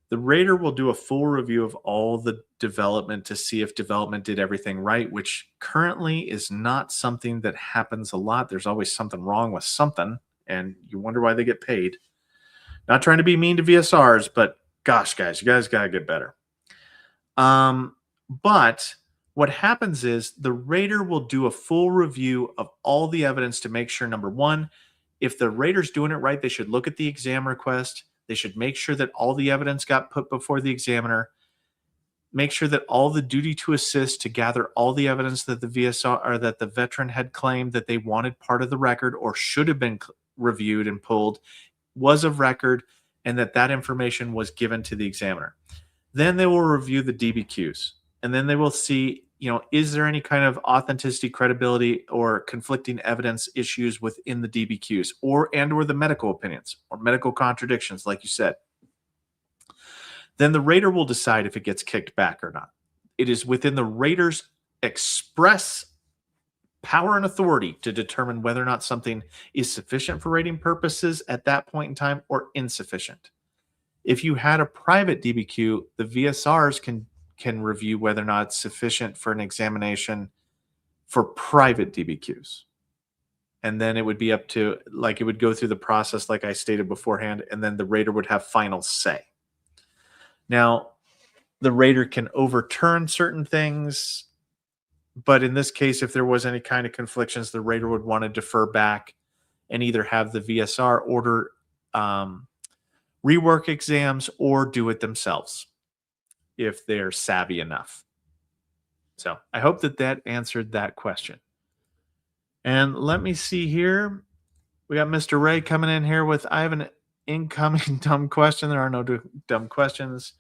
The rater will do a full review of all the development to see if development did everything right, which currently is not something that happens a lot. There's always something wrong with something, and you wonder why they get paid. Not trying to be mean to VSRs, but gosh, guys, you guys got to get better. But what happens is the rater will do a full review of all the evidence to make sure, number one, if the rater's doing it right, they should look at the exam request. They should make sure that all the evidence got put before the examiner, make sure that all the duty to assist to gather all the evidence that the VSR or that the veteran had claimed that they wanted part of the record or should have been reviewed and pulled was of record, and that that information was given to the examiner. Then they will review the DBQs, and then they will see, is there any kind of authenticity, credibility, or conflicting evidence issues within the DBQs, or the medical opinions or medical contradictions, like you said. Then the rater will decide if it gets kicked back or not. It is within the rater's express power and authority to determine whether or not something is sufficient for rating purposes at that point in time or insufficient. If you had a private DBQ, the VSRs can review whether or not it's sufficient for an examination for private DBQs. And then it would be up to, it would go through the process like I stated beforehand, and then the rater would have final say. Now, the rater can overturn certain things, but in this case, if there was any kind of conflictions, the rater would want to defer back and either have the VSR order rework exams or do it themselves if they're savvy enough. So I hope that answered that question. And let me see here. We got Mr. Ray coming in here with, I have an incoming dumb question. There are no dumb questions.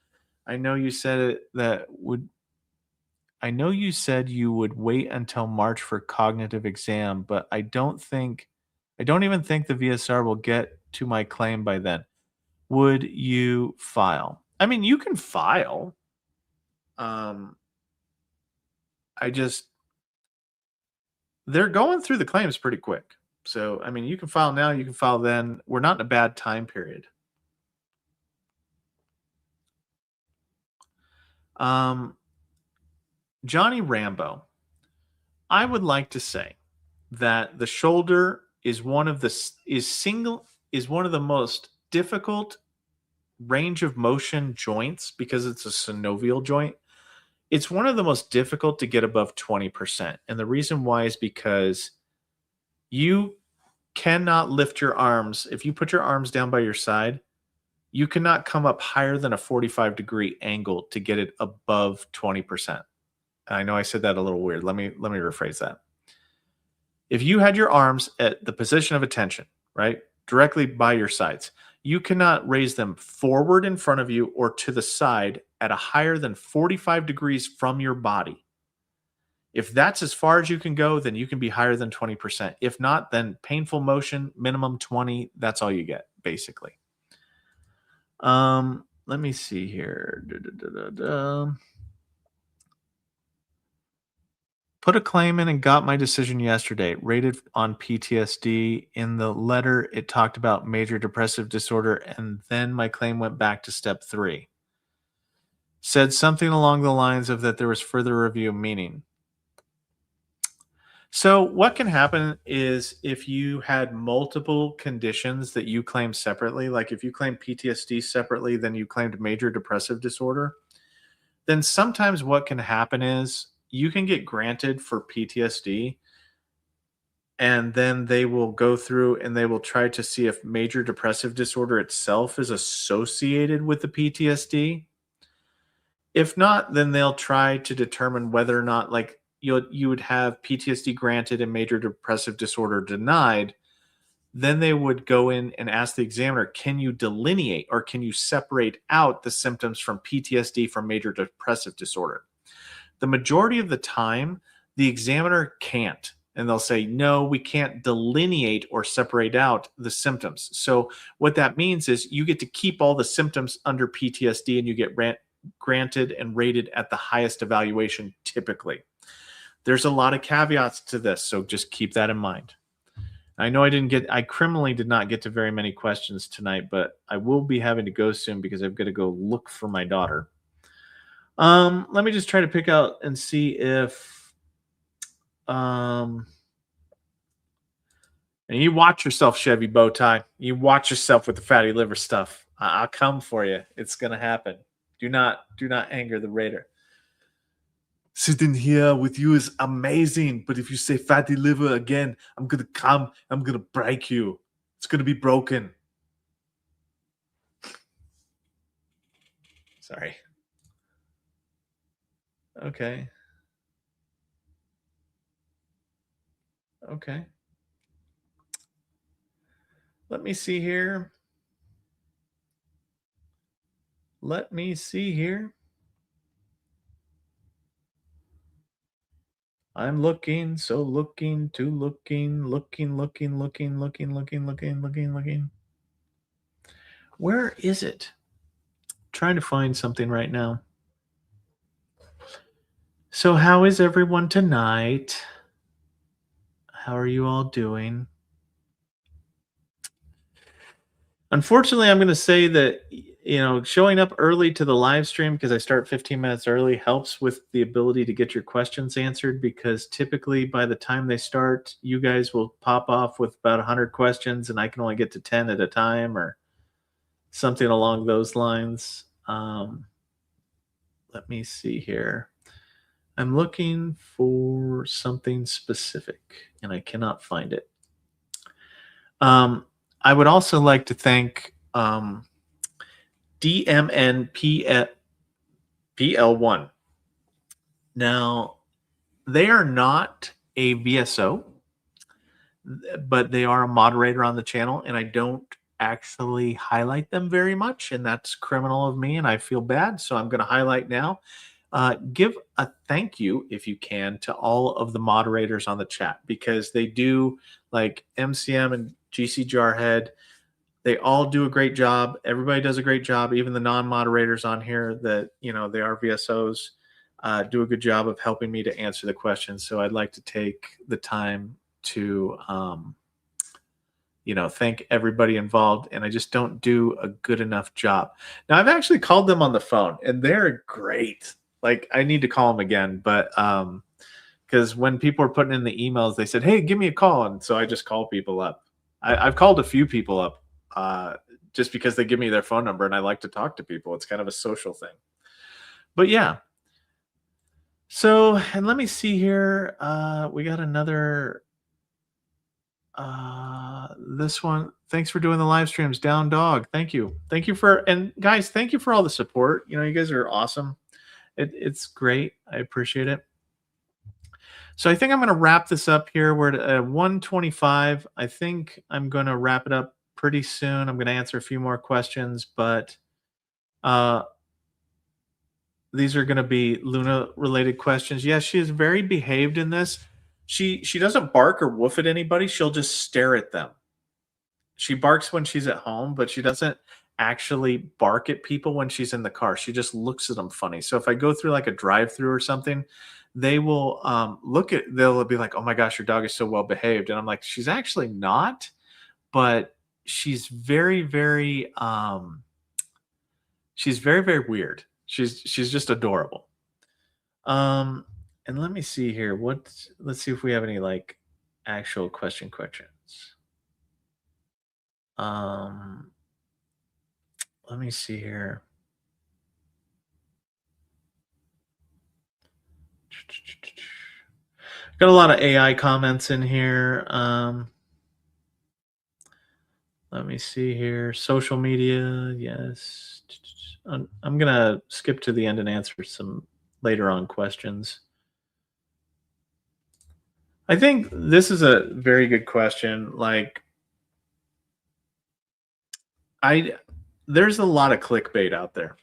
I know you said you said you would wait until March for cognitive exam, but I don't think I don't even think the VSR will get to my claim by then. Would you file? I mean, you can file. Um, I just they're going through the claims pretty quick. So, I mean, you can file now, you can file then. We're not in a bad time period. Johnny Rambo, I would like to say that the shoulder is one of the most difficult range of motion joints because it's a synovial joint. It's one of the most difficult to get above 20%. And the reason why is because you cannot lift your arms. If you put your arms down by your side, you cannot come up higher than a 45-degree angle to get it above 20%. I know I said that a little weird. Let me rephrase that. If you had your arms at the position of attention, right, directly by your sides, you cannot raise them forward in front of you or to the side at a higher than 45 degrees from your body. If that's as far as you can go, then you can be higher than 20%. If not, then painful motion, minimum 20. That's all you get, basically. Let me see here. Put a claim in and got my decision yesterday. Rated on PTSD. In the letter, it talked about major depressive disorder, and then my claim went back to step 3. Said something along the lines of that there was further review, meaning. So what can happen is if you had multiple conditions that you claim separately, like if you claim PTSD separately, then you claimed major depressive disorder, then sometimes what can happen is you can get granted for PTSD, and then they will go through and they will try to see if major depressive disorder itself is associated with the PTSD. If not, then they'll try to determine whether or not, like, you would have PTSD granted and major depressive disorder denied. Then they would go in and ask the examiner, can you delineate or can you separate out the symptoms from PTSD from major depressive disorder? The majority of the time, the examiner can't. And they'll say, no, we can't delineate or separate out the symptoms. So what that means is you get to keep all the symptoms under PTSD and you get granted and rated at the highest evaluation typically. There's a lot of caveats to this, so just keep that in mind. I know I criminally did not get to very many questions tonight, but I will be having to go soon because I've got to go look for my daughter. Let me just try to pick out and see if, and you watch yourself, Chevy Bowtie. You watch yourself with the fatty liver stuff. I'll come for you. It's going to happen. Do not anger the Raider. Sitting here with you is amazing, but if you say fatty liver again, I'm going to come. I'm going to break you. It's going to be broken. Sorry. Okay. Okay. Let me see here. I'm looking, so looking. Where is it? Trying to find something right now. So how is everyone tonight? How are you all doing? Unfortunately, I'm going to say that, showing up early to the live stream because I start 15 minutes early helps with the ability to get your questions answered, because typically by the time they start, you guys will pop off with about 100 questions and I can only get to 10 at a time or something along those lines. Let me see here. I'm looking for something specific and I cannot find it. I would also like to thank DMNPL1. Now, they are not a VSO, but they are a moderator on the channel, and I don't actually highlight them very much, and that's criminal of me, and I feel bad, so I'm going to highlight now. give a thank you if you can to all of the moderators on the chat because they do, like MCM and GC Jarhead. They all do a great job. Everybody does a great job. Even the non-moderators on here that they are VSOs do a good job of helping me to answer the questions. So I'd like to take the time to thank everybody involved. And I just don't do a good enough job. Now I've actually called them on the phone, and they're great. Like I need to call them again, but because when people are putting in the emails, they said, "Hey, give me a call," and so I just call people up. I've called a few people up just because they give me their phone number, and I like to talk to people. It's kind of a social thing. But yeah. So, and let me see here. We got another. This one. Thanks for doing the live streams, Down Dog. Thank you. Thank you and guys, thank you for all the support. You guys are awesome. It's great. I appreciate it. So I think I'm going to wrap this up here. We're at 125. I think I'm going to wrap it up pretty soon. I'm going to answer a few more questions, but these are going to be Luna related questions. Yes, she is very behaved in this. She doesn't bark or woof at anybody. She'll just stare at them. She barks when she's at home, but she doesn't actually bark at people when she's in the car. She just looks at them funny. So if I go through like a drive-through or something, they will they'll be like, "Oh my gosh, your dog is so well behaved," and I'm like, "She's actually not, but she's very, very very weird. She's just adorable." And let me see here. Let's see if we have any like actual questions. Let me see here. Got a lot of AI comments in here. Let me see here. Social media, yes. I'm gonna skip to the end and answer some later on questions. I think this is a very good question. Like, there's a lot of clickbait out there,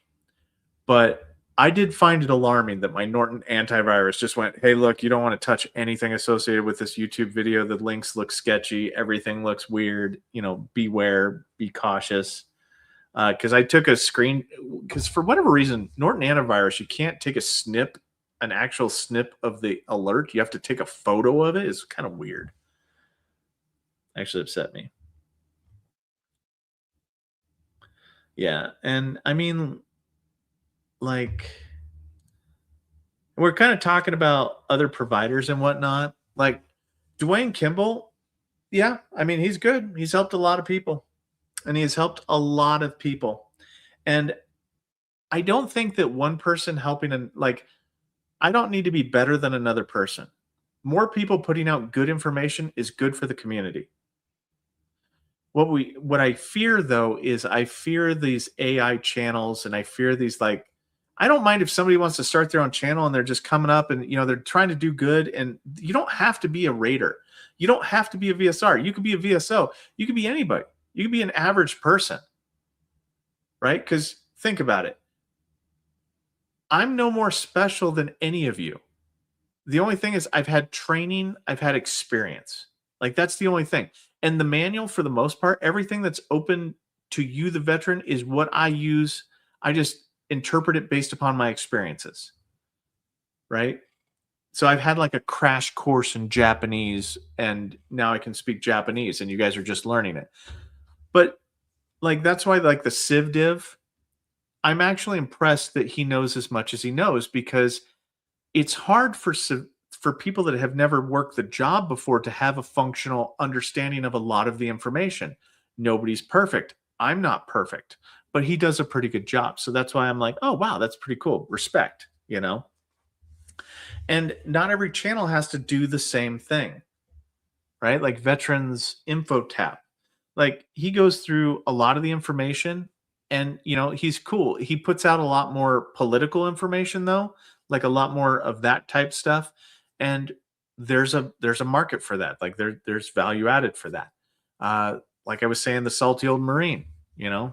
but I did find it alarming that my Norton antivirus just went, "Hey, look, you don't want to touch anything associated with this YouTube video. The links look sketchy. Everything looks weird. Beware, be cautious." Because I took a screen, because for whatever reason, Norton antivirus, you can't take an actual snip of the alert. You have to take a photo of it. It's kind of weird. Actually upset me. Yeah. And I mean, like, we're kind of talking about other providers and whatnot. Like Dwayne Kimball, yeah, I mean, he's good. He's helped a lot of people, and he has helped a lot of people. And I don't think that one person helping I don't need to be better than another person. More people putting out good information is good for the community. What I fear though is I fear these AI channels, and I fear these I don't mind if somebody wants to start their own channel and they're just coming up and they're trying to do good, and you don't have to be a raider. You don't have to be a VSR. You could be a VSO. You could be anybody. You could be an average person. Right? Cuz think about it. I'm no more special than any of you. The only thing is I've had training, I've had experience. Like that's the only thing. And the manual, for the most part, everything that's open to you, the veteran, is what I use. I just interpret it based upon my experiences. Right? So I've had like a crash course in Japanese, and now I can speak Japanese, and you guys are just learning it. But like that's why like the Civ Div, I'm actually impressed that he knows as much as he knows, because it's hard for people that have never worked the job before to have a functional understanding of a lot of the information. Nobody's perfect. I'm not perfect, but he does a pretty good job. So that's why I'm like, "Oh, wow, that's pretty cool. Respect." And not every channel has to do the same thing, right? Like Veterans Info Tap. Like he goes through a lot of the information, and he's cool. He puts out a lot more political information though, like a lot more of that type stuff. And there's a market for that. Like there's value added for that. Like I was saying, the Salty Old Marine,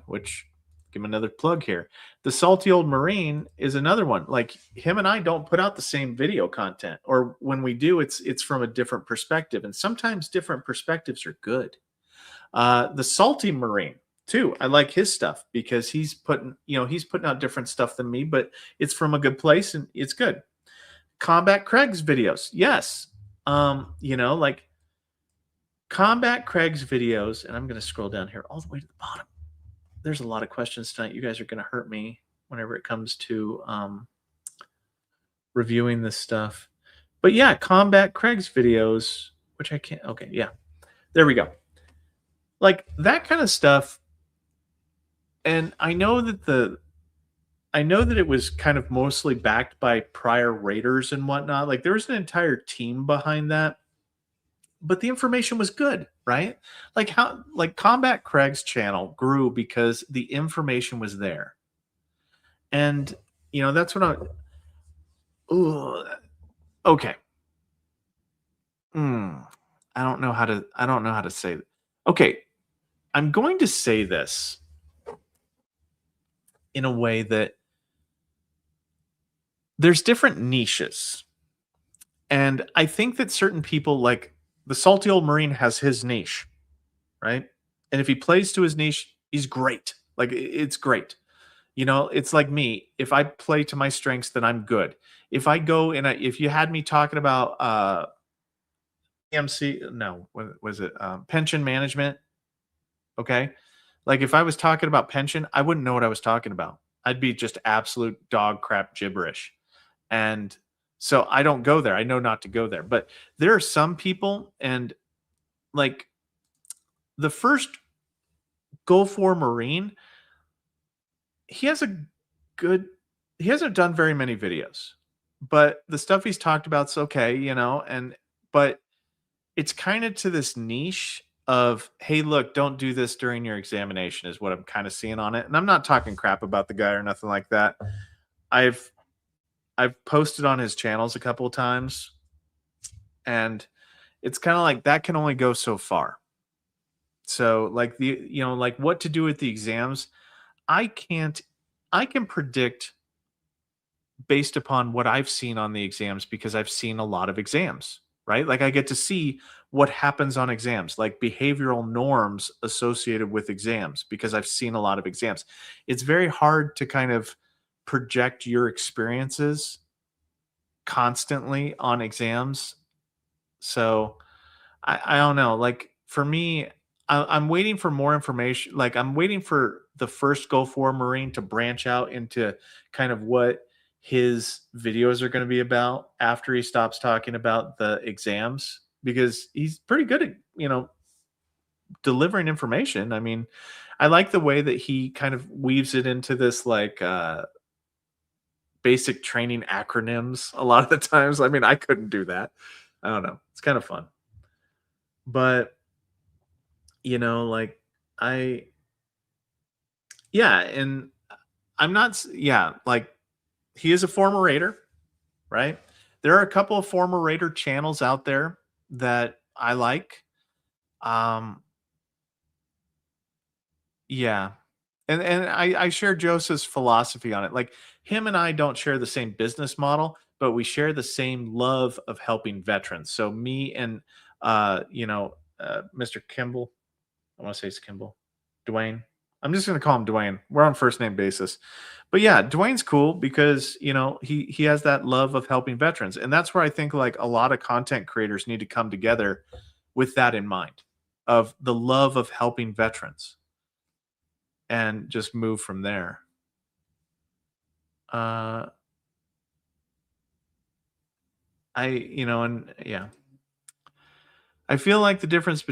which give him another plug here. The Salty Old Marine is another one. Like him and I don't put out the same video content, or when we do, it's from a different perspective, and sometimes different perspectives are good. The Salty Marine too. I like his stuff because he's putting out different stuff than me, but it's from a good place and it's good. Combat Craig's videos, yes. Like Combat Craig's videos, and I'm going to scroll down here all the way to the bottom. There's a lot of questions tonight. You guys are going to hurt me whenever it comes to reviewing this stuff. But yeah, Combat Craig's videos, which I can't. Okay, yeah, there we go. Like that kind of stuff. And I know that it was kind of mostly backed by prior raiders and whatnot. Like there was an entire team behind that, but the information was good, right? Like Combat Craig's channel grew because the information was there. And that's what okay. I don't know how to say it. Okay. I'm going to say this in a way that there's different niches. And I think that certain people, like the Salty Old Marine has his niche, right? And if he plays to his niche, he's great. Like it's great. It's like me. If I play to my strengths, then I'm good. If I go if you had me talking about what was it? Pension management. Okay. Like if I was talking about pension, I wouldn't know what I was talking about. I'd be just absolute dog crap gibberish. And so I don't go there. I know not to go there. But there are some people, and like the first Gulf War Marine, he hasn't done very many videos, but the stuff he's talked about is okay, but it's kind of to this niche of, hey, look, don't do this during your examination is what I'm kind of seeing on it. And I'm not talking crap about the guy or nothing like that. I've posted on his channels a couple of times, and it's kind of like that can only go so far. So like like what to do with the exams, I can predict based upon what I've seen on the exams because I've seen a lot of exams, right? Like I get to see what happens on exams, like behavioral norms associated with exams because I've seen a lot of exams. It's very hard to kind of project your experiences constantly on exams. So I don't know. Like for me, I'm waiting for more information. Like I'm waiting for the first Gulf War Marine to branch out into kind of what his videos are going to be about after he stops talking about the exams, because he's pretty good at, delivering information. I mean, I like the way that he kind of weaves it into this like basic training acronyms a lot of the times. I mean, I couldn't do that. I don't know. It's kind of fun. But like and I'm not like he is a former Raider, right? There are a couple of former Raider channels out there that I like. Yeah. And I share Joseph's philosophy on it. Like him and I don't share the same business model, but we share the same love of helping veterans. So me and Mr. Kimball, I want to say it's Kimball, Dwayne. I'm just going to call him Dwayne. We're on first name basis. But yeah, Dwayne's cool because, he has that love of helping veterans. And that's where I think like a lot of content creators need to come together with that in mind, of the love of helping veterans, and just move from there. I feel like the difference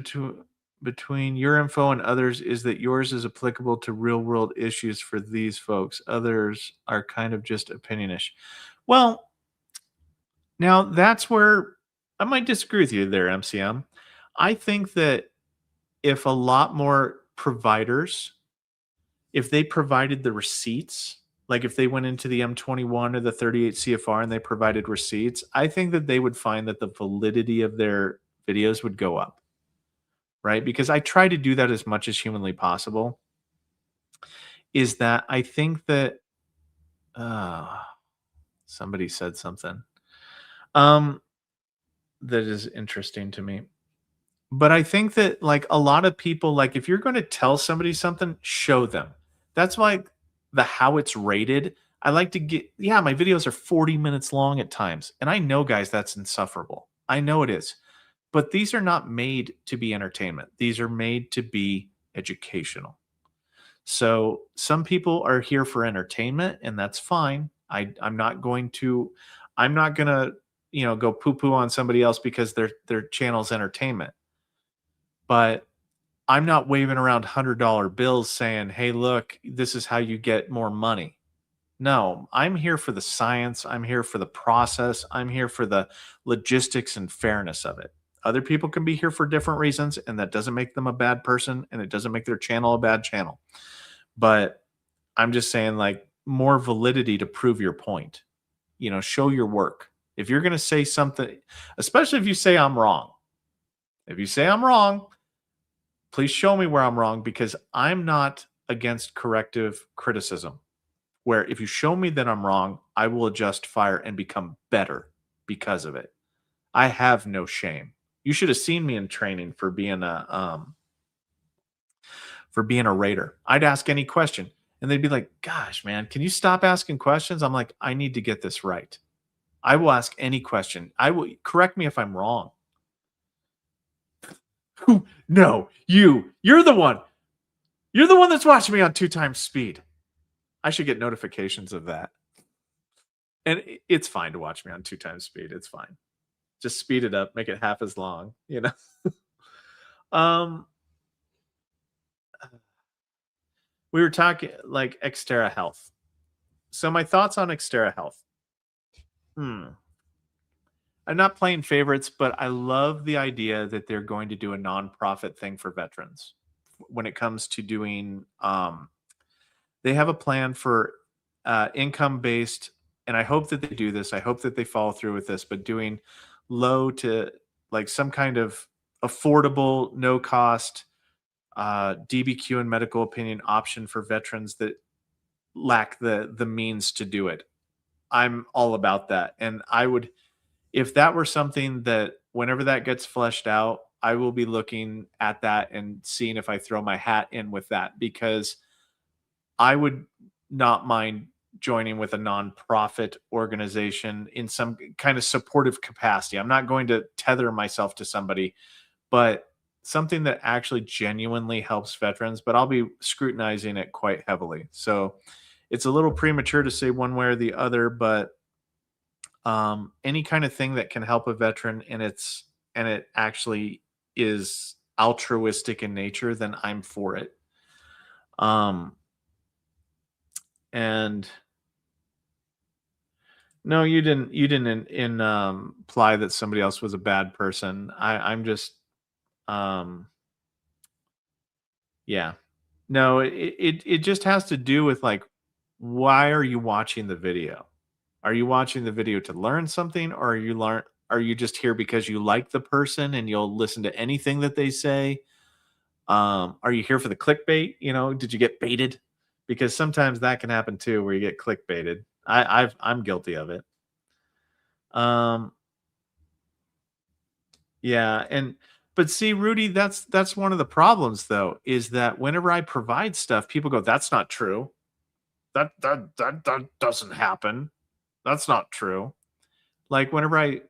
between your info and others is that yours is applicable to real world issues for these folks. Others are kind of just opinionish. Well, now that's where I might disagree with you there, MCM. I think that if a lot more providers, if they provided the receipts, like if they went into the M21 or the 38 CFR and they provided receipts, I think that they would find that the validity of their videos would go up, right? Because I try to do that as much as humanly possible. is that I think that uh, somebody said something um, that is interesting to me. But I think that, like, a lot of people, like, if you're gonna tell somebody something, show them. That's why the how it's rated, I like to get yeah, my videos are 40 minutes long at times, and I know, guys, that's insufferable. I know it is. But these are not made to be entertainment. These are made to be educational. So, some people are here for entertainment, and that's fine. I'm not gonna, go poo-poo on somebody else because their channel's entertainment. But I'm not waving around $100 bills saying, "Hey, look, this is how you get more money." No, I'm here for the science, I'm here for the process, I'm here for the logistics and fairness of it. Other people can be here for different reasons, and that doesn't make them a bad person, and it doesn't make their channel a bad channel. But I'm just saying, like, more validity to prove your point. Show your work. If you're gonna say something, especially if you say I'm wrong. If you say I'm wrong, please show me where I'm wrong, because I'm not against corrective criticism. Where if you show me that I'm wrong, I will adjust, fire, and become better because of it. I have no shame. You should have seen me in training for being a raider. I'd ask any question, and they'd be like, "Gosh, man, can you stop asking questions?" I'm like, "I need to get this right. I will ask any question. I will correct me if I'm wrong." Who? No, you. You're the one. You're the one that's watching me on 2 times speed. I should get notifications of that. And it's fine to watch me on 2 times speed. It's fine. Just speed it up, make it half as long. Um, we were talking like Xterra Health. So my thoughts on Xterra Health. Hmm. I'm not playing favorites, but I love the idea that they're going to do a nonprofit thing for veterans when it comes to doing they have a plan for income based, and I hope that they do this. I hope that they follow through with this, but doing low to like some kind of affordable, no cost DBQ and medical opinion option for veterans that lack the means to do it. I'm all about that, and I would, if that were something that whenever that gets fleshed out, I will be looking at that and seeing if I throw my hat in with that, because I would not mind joining with a nonprofit organization in some kind of supportive capacity. I'm not going to tether myself to somebody, but something that actually genuinely helps veterans, but I'll be scrutinizing it quite heavily. So it's a little premature to say one way or the other, but any kind of thing that can help a veteran and it actually is altruistic in nature, then I'm for it. Um, and no, you didn't imply that somebody else was a bad person. I'm just um yeah. No, it just has to do with like, why are you watching the video? Are you watching the video to learn something, or are you just here because you like the person and you'll listen to anything that they say? Are you here for the clickbait? Did you get baited? Because sometimes that can happen too, where you get clickbaited. I'm guilty of it. Um, yeah, but see, Rudy, that's one of the problems though, is that whenever I provide stuff, people go, "That's not true. That doesn't happen. That's not true." Like whenever I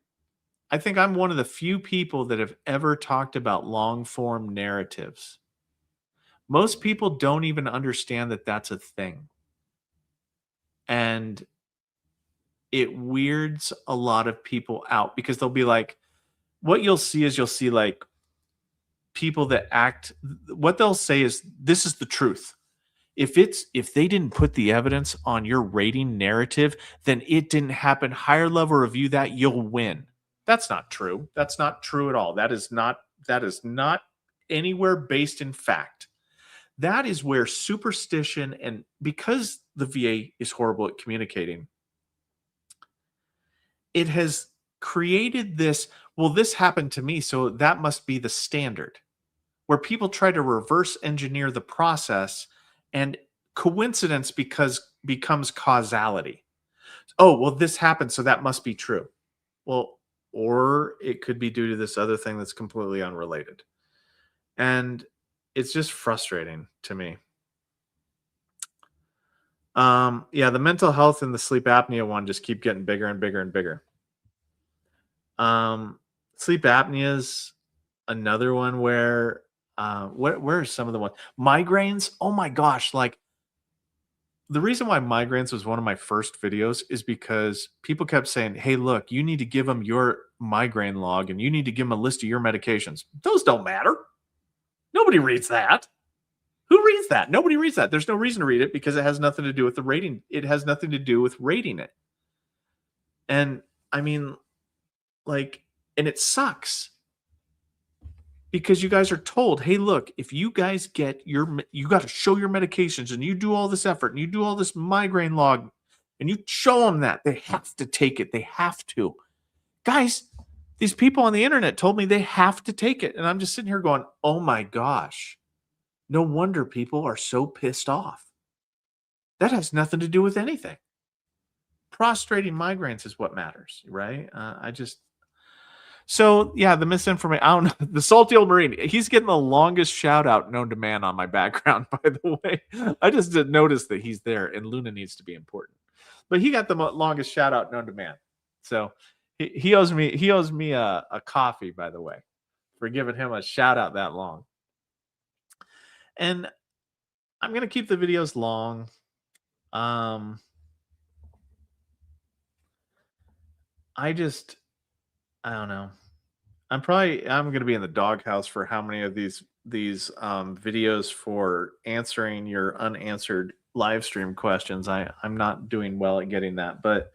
think I'm one of the few people that have ever talked about long form narratives. Most people don't even understand that that's a thing. And it weirds a lot of people out because they'll be like, what you'll see like people that act, what they'll say is, "This is the truth. If they didn't put the evidence on your rating narrative, then it didn't happen. Higher level review that, you'll win." That's not true. That's not true at all. That is not anywhere based in fact. That is where superstition, and because the VA is horrible at communicating, it has created this, well, this happened to me, so that must be the standard, where people try to reverse engineer the process and coincidence becomes causality. Oh, well, this happened, so that must be true. Well, or it could be due to this other thing that's completely unrelated. And it's just frustrating to me. Yeah, the mental health and the sleep apnea one just keep getting bigger and bigger and bigger. Sleep apnea is another one where where are some of the ones? Migraines. Oh my gosh, like the reason why migraines was one of my first videos is because people kept saying, "Hey, look, you need to give them your migraine log and you need to give them a list of your medications." Those don't matter. Nobody reads that. Who reads that? Nobody reads that. There's no reason to read it because it has nothing to do with the rating. It has nothing to do with rating it. And I mean, like, and it sucks because you guys are told, hey, look, if you guys get you got to show your medications and you do all this effort and you do all this migraine log and you show them that they have to take it. They have to. Guys, these people on the internet told me they have to take it. And I'm just sitting here going, oh my gosh. No wonder people are so pissed off. That has nothing to do with anything. Prostrating migraines is what matters, right? So yeah, the misinformation. I don't know. The salty old marine. He's getting the longest shout out known to man on my background. By the way, I just didn't notice that he's there, and Luna needs to be important. But he got the longest shout out known to man. So he owes me a coffee, by the way, for giving him a shout out that long. And I'm gonna keep the videos long. I don't know. I'm going to be in the doghouse for how many of these videos for answering your unanswered live stream questions. I'm not doing well at getting that, but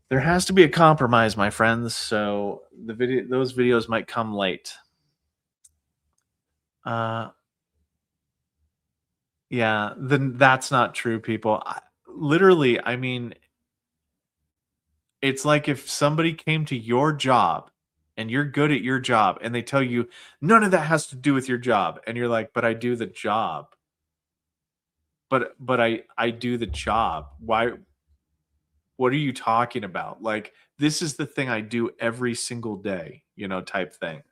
there has to be a compromise, my friends. So those videos might come late. Yeah, then that's not true, people. Literally, I mean, it's like if somebody came to your job and you're good at your job and they tell you none of that has to do with your job and you're like, "But I do the job." But I do the job. Why what are you talking about? Like this is the thing I do every single day, type thing.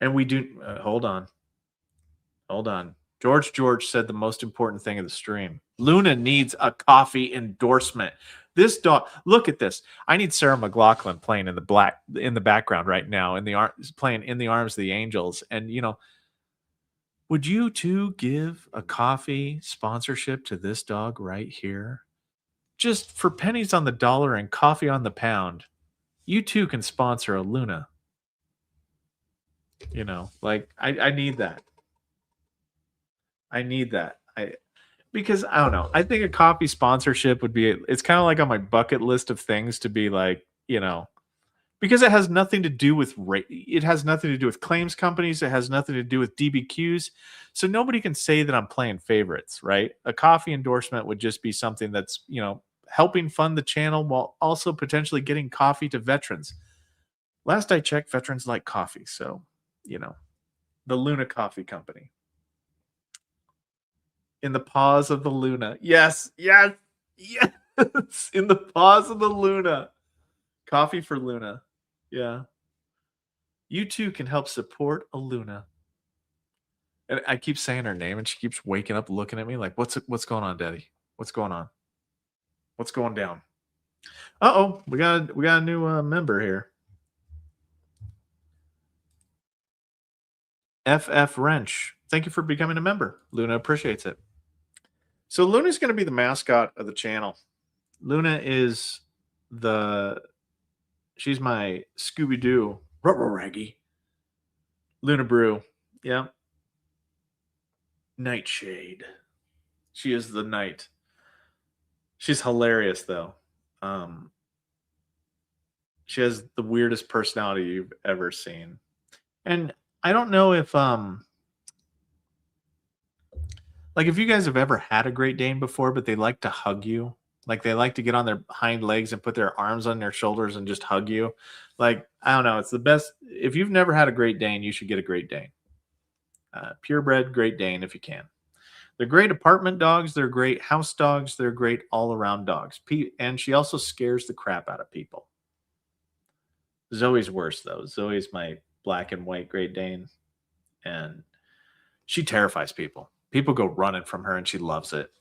And we do hold on. Hold on. George said the most important thing of the stream. Luna needs a coffee endorsement. This dog, look at this. I need Sarah McLachlan playing in the background right now, playing In the Arms of the Angels. And would you two give a coffee sponsorship to this dog right here? Just for pennies on the dollar and coffee on the pound, you two can sponsor a Luna. I need that. I need that. Because I don't know. I think a coffee sponsorship would be, it's kind of like on my bucket list of things to be like, because it has nothing to do with it has nothing to do with claims companies. It has nothing to do with DBQs. So nobody can say that I'm playing favorites, right? A coffee endorsement would just be something that's, helping fund the channel while also potentially getting coffee to veterans. Last I checked, veterans like coffee. So, the Luna Coffee Company. In the paws of the Luna. Yes. In the paws of the Luna. Coffee for Luna. Yeah. You too can help support a Luna. And I keep saying her name and she keeps waking up looking at me like, what's going on, Daddy? What's going on? What's going down? Uh-oh, we got a new member here. FF Wrench. Thank you for becoming a member. Luna appreciates it. So Luna's going to be the mascot of the channel. Luna is she's my Scooby-Doo. Raggy. Luna Brew. Yeah. Nightshade. She is the night. She's hilarious though. She has the weirdest personality you've ever seen. And I don't know if like if you guys have ever had a Great Dane before, but they like to hug you. Like they like to get on their hind legs and put their arms on their shoulders and just hug you. Like, I don't know. It's the best. If you've never had a Great Dane, you should get a Great Dane. Purebred Great Dane if you can. They're great apartment dogs. They're great house dogs. They're great all around dogs. And she also scares the crap out of people. Zoe's worse though. Zoe's my black and white Great Dane, and she terrifies people. People go running from her, and she loves it.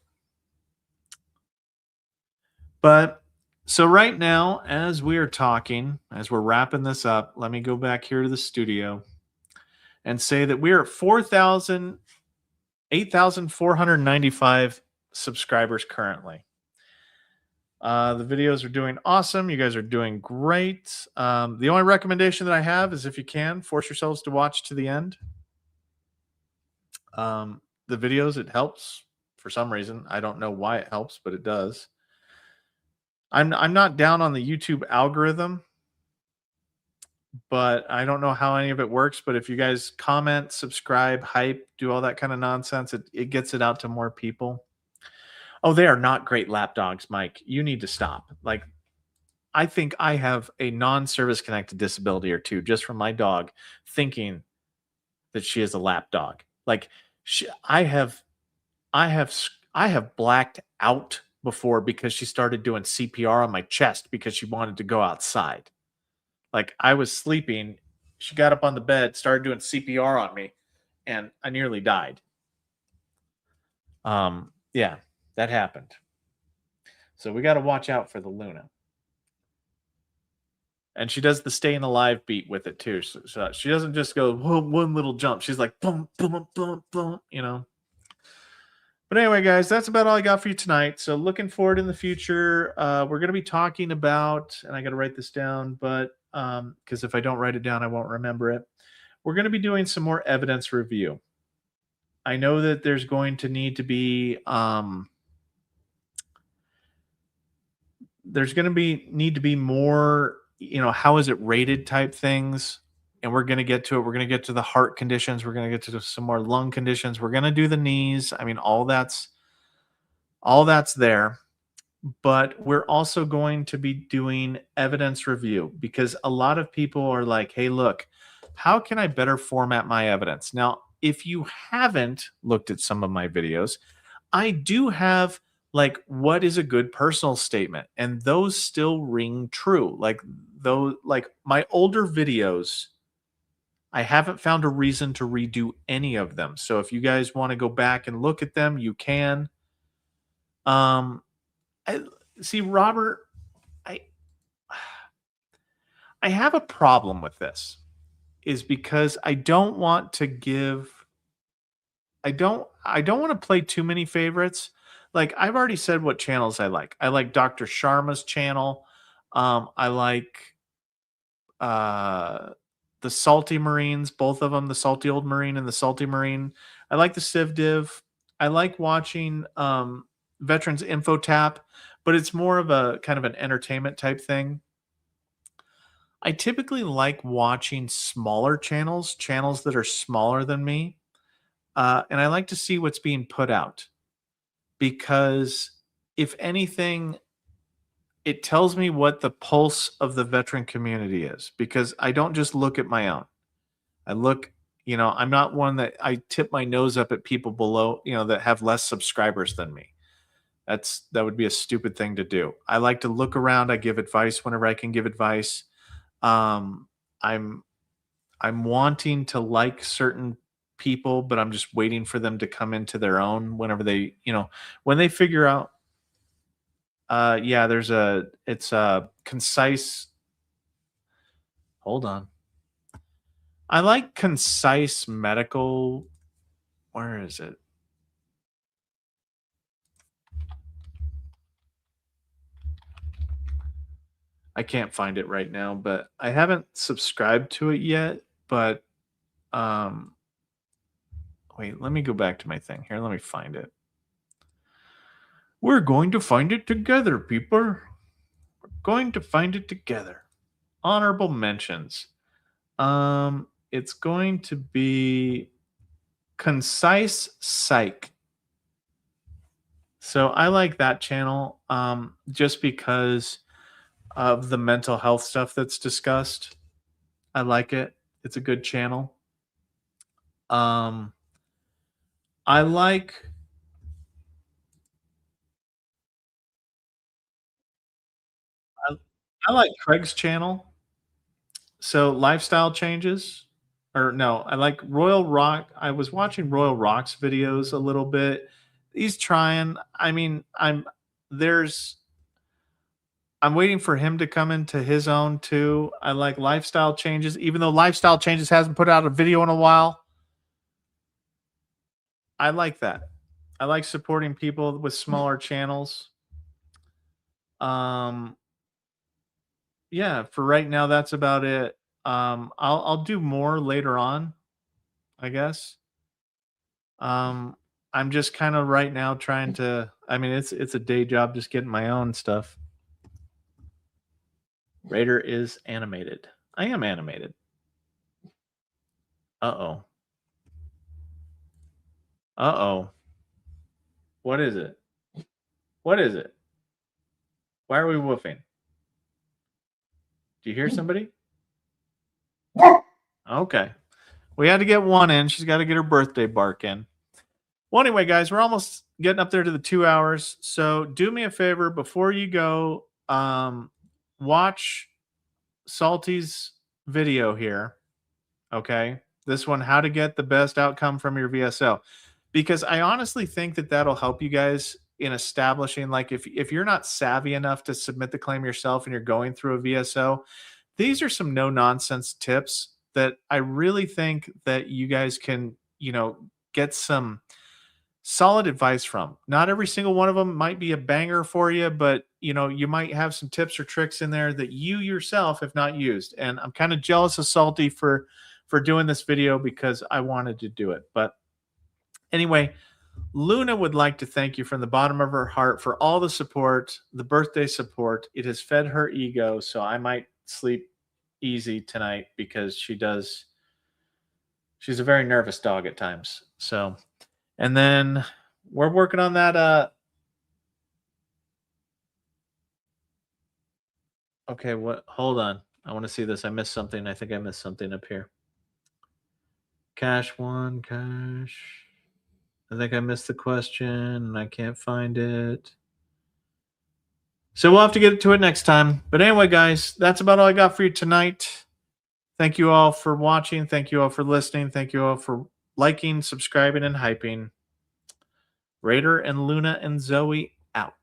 But so right now, as we are talking, as we're wrapping this up, let me go back here to the studio and say that we are at 8,495 subscribers currently. The videos are doing awesome. You guys are doing great. The only recommendation that I have is, if you can, force yourselves to watch to the end. The videos, it helps for some reason. I don't know why it helps, but it does. I'm not down on the YouTube algorithm, but I don't know how any of it works. But if you guys comment, subscribe, hype, do all that kind of nonsense, it gets it out to more people. Oh, they are not great lap dogs, Mike. You need to stop. Like, I think I have a non-service connected disability or two just from my dog thinking that she is a lap dog. Like, I have blacked out before because she started doing CPR on my chest because she wanted to go outside. Like, I was sleeping, she got up on the bed, started doing CPR on me, and I nearly died. Yeah, that happened. So we got to watch out for the Luna. And she does the staying alive beat with it too. So she doesn't just go one little jump. She's like boom, boom, boom, boom, you know. But anyway, guys, that's about all I got for you tonight. So looking forward in the future, we're going to be talking about, and I got to write this down, but because if I don't write it down, I won't remember it. We're going to be doing some more evidence review. I know that there's going to need to be more, how is it rated type things. And we're going to get to it. We're going to get to the heart conditions. We're going to get to some more lung conditions. We're going to do the knees. I mean, all that's there. But we're also going to be doing evidence review, because a lot of people are like, hey, look, how can I better format my evidence? Now, if you haven't looked at some of my videos, I do have like, what is a good personal statement? And those still ring true. Like my older videos, I haven't found a reason to redo any of them. So if you guys want to go back and look at them, you can. See, Robert, I have a problem with this, is because I don't want to play too many favorites. Like, I've already said what channels I like. I like Dr. Sharma's channel. I like the Salty Marines, both of them, the Salty Old Marine and the Salty Marine. I like the Civ Div. I like watching Veterans Info Tap, but it's more of a kind of an entertainment type thing. I typically like watching smaller channels that are smaller than me. And I like to see what's being put out, because if anything, it tells me what the pulse of the veteran community is, because I don't just look at my own. I look, I'm not one that I tip my nose up at people below, that have less subscribers than me. That would be a stupid thing to do. I like to look around. I give advice whenever I can give advice. I'm wanting to like certain people, but I'm just waiting for them to come into their own whenever they, when they figure out, it's a concise. Hold on. I like concise medical. Where is it? I can't find it right now, but I haven't subscribed to it yet. But wait, let me go back to my thing here. Let me find it. We're going to find it together, people. We're going to find it together. Honorable mentions. It's going to be Concise Psych. So I like that channel just because of the mental health stuff that's discussed. I like it. It's a good channel. I like I, I like Craig's channel. So lifestyle changes, or no, I like Royal Rock. I was watching Royal Rock's videos a little bit. He's trying. I mean, there's I'm waiting for him to come into his own too. I like lifestyle changes, even though lifestyle changes hasn't put out a video in a while. I like that. I like supporting people with smaller channels. Um, yeah, for right now, that's about it. I'll do more later on, I guess. Um, I'm just kind of right now trying to. I mean, it's a day job, just getting my own stuff. Raider is animated. I am animated. Uh oh. Uh oh. What is it? What is it? Why are we woofing? Do you hear somebody? Okay. We had to get one in. She's got to get her birthday bark in. Well, anyway, guys, we're almost getting up there to the 2 hours. So do me a favor before you go, watch Salty's video here. Okay. This one, how to get the best outcome from your VSO. Because I honestly think that that'll help you guys in establishing, like, if you're not savvy enough to submit the claim yourself and you're going through a VSO, these are some no nonsense tips that I really think that you guys can, get some solid advice from. Not every single one of them might be a banger for you, but you might have some tips or tricks in there that you yourself have not used. And I'm kind of jealous of Salty for doing this video because I wanted to do it. But anyway, Luna would like to thank you from the bottom of her heart for all the support, the birthday support. It has fed her ego, so I might sleep easy tonight because she's a very nervous dog at times. So, and then we're working on that okay, what hold on. I want to see this. I missed something. I think I missed something up here. Cash one, cash. I think I missed the question and I can't find it. So we'll have to get to it next time. But anyway, guys, that's about all I got for you tonight. Thank you all for watching. Thank you all for listening. Thank you all for liking, subscribing, and hyping. Raider and Luna and Zoe out.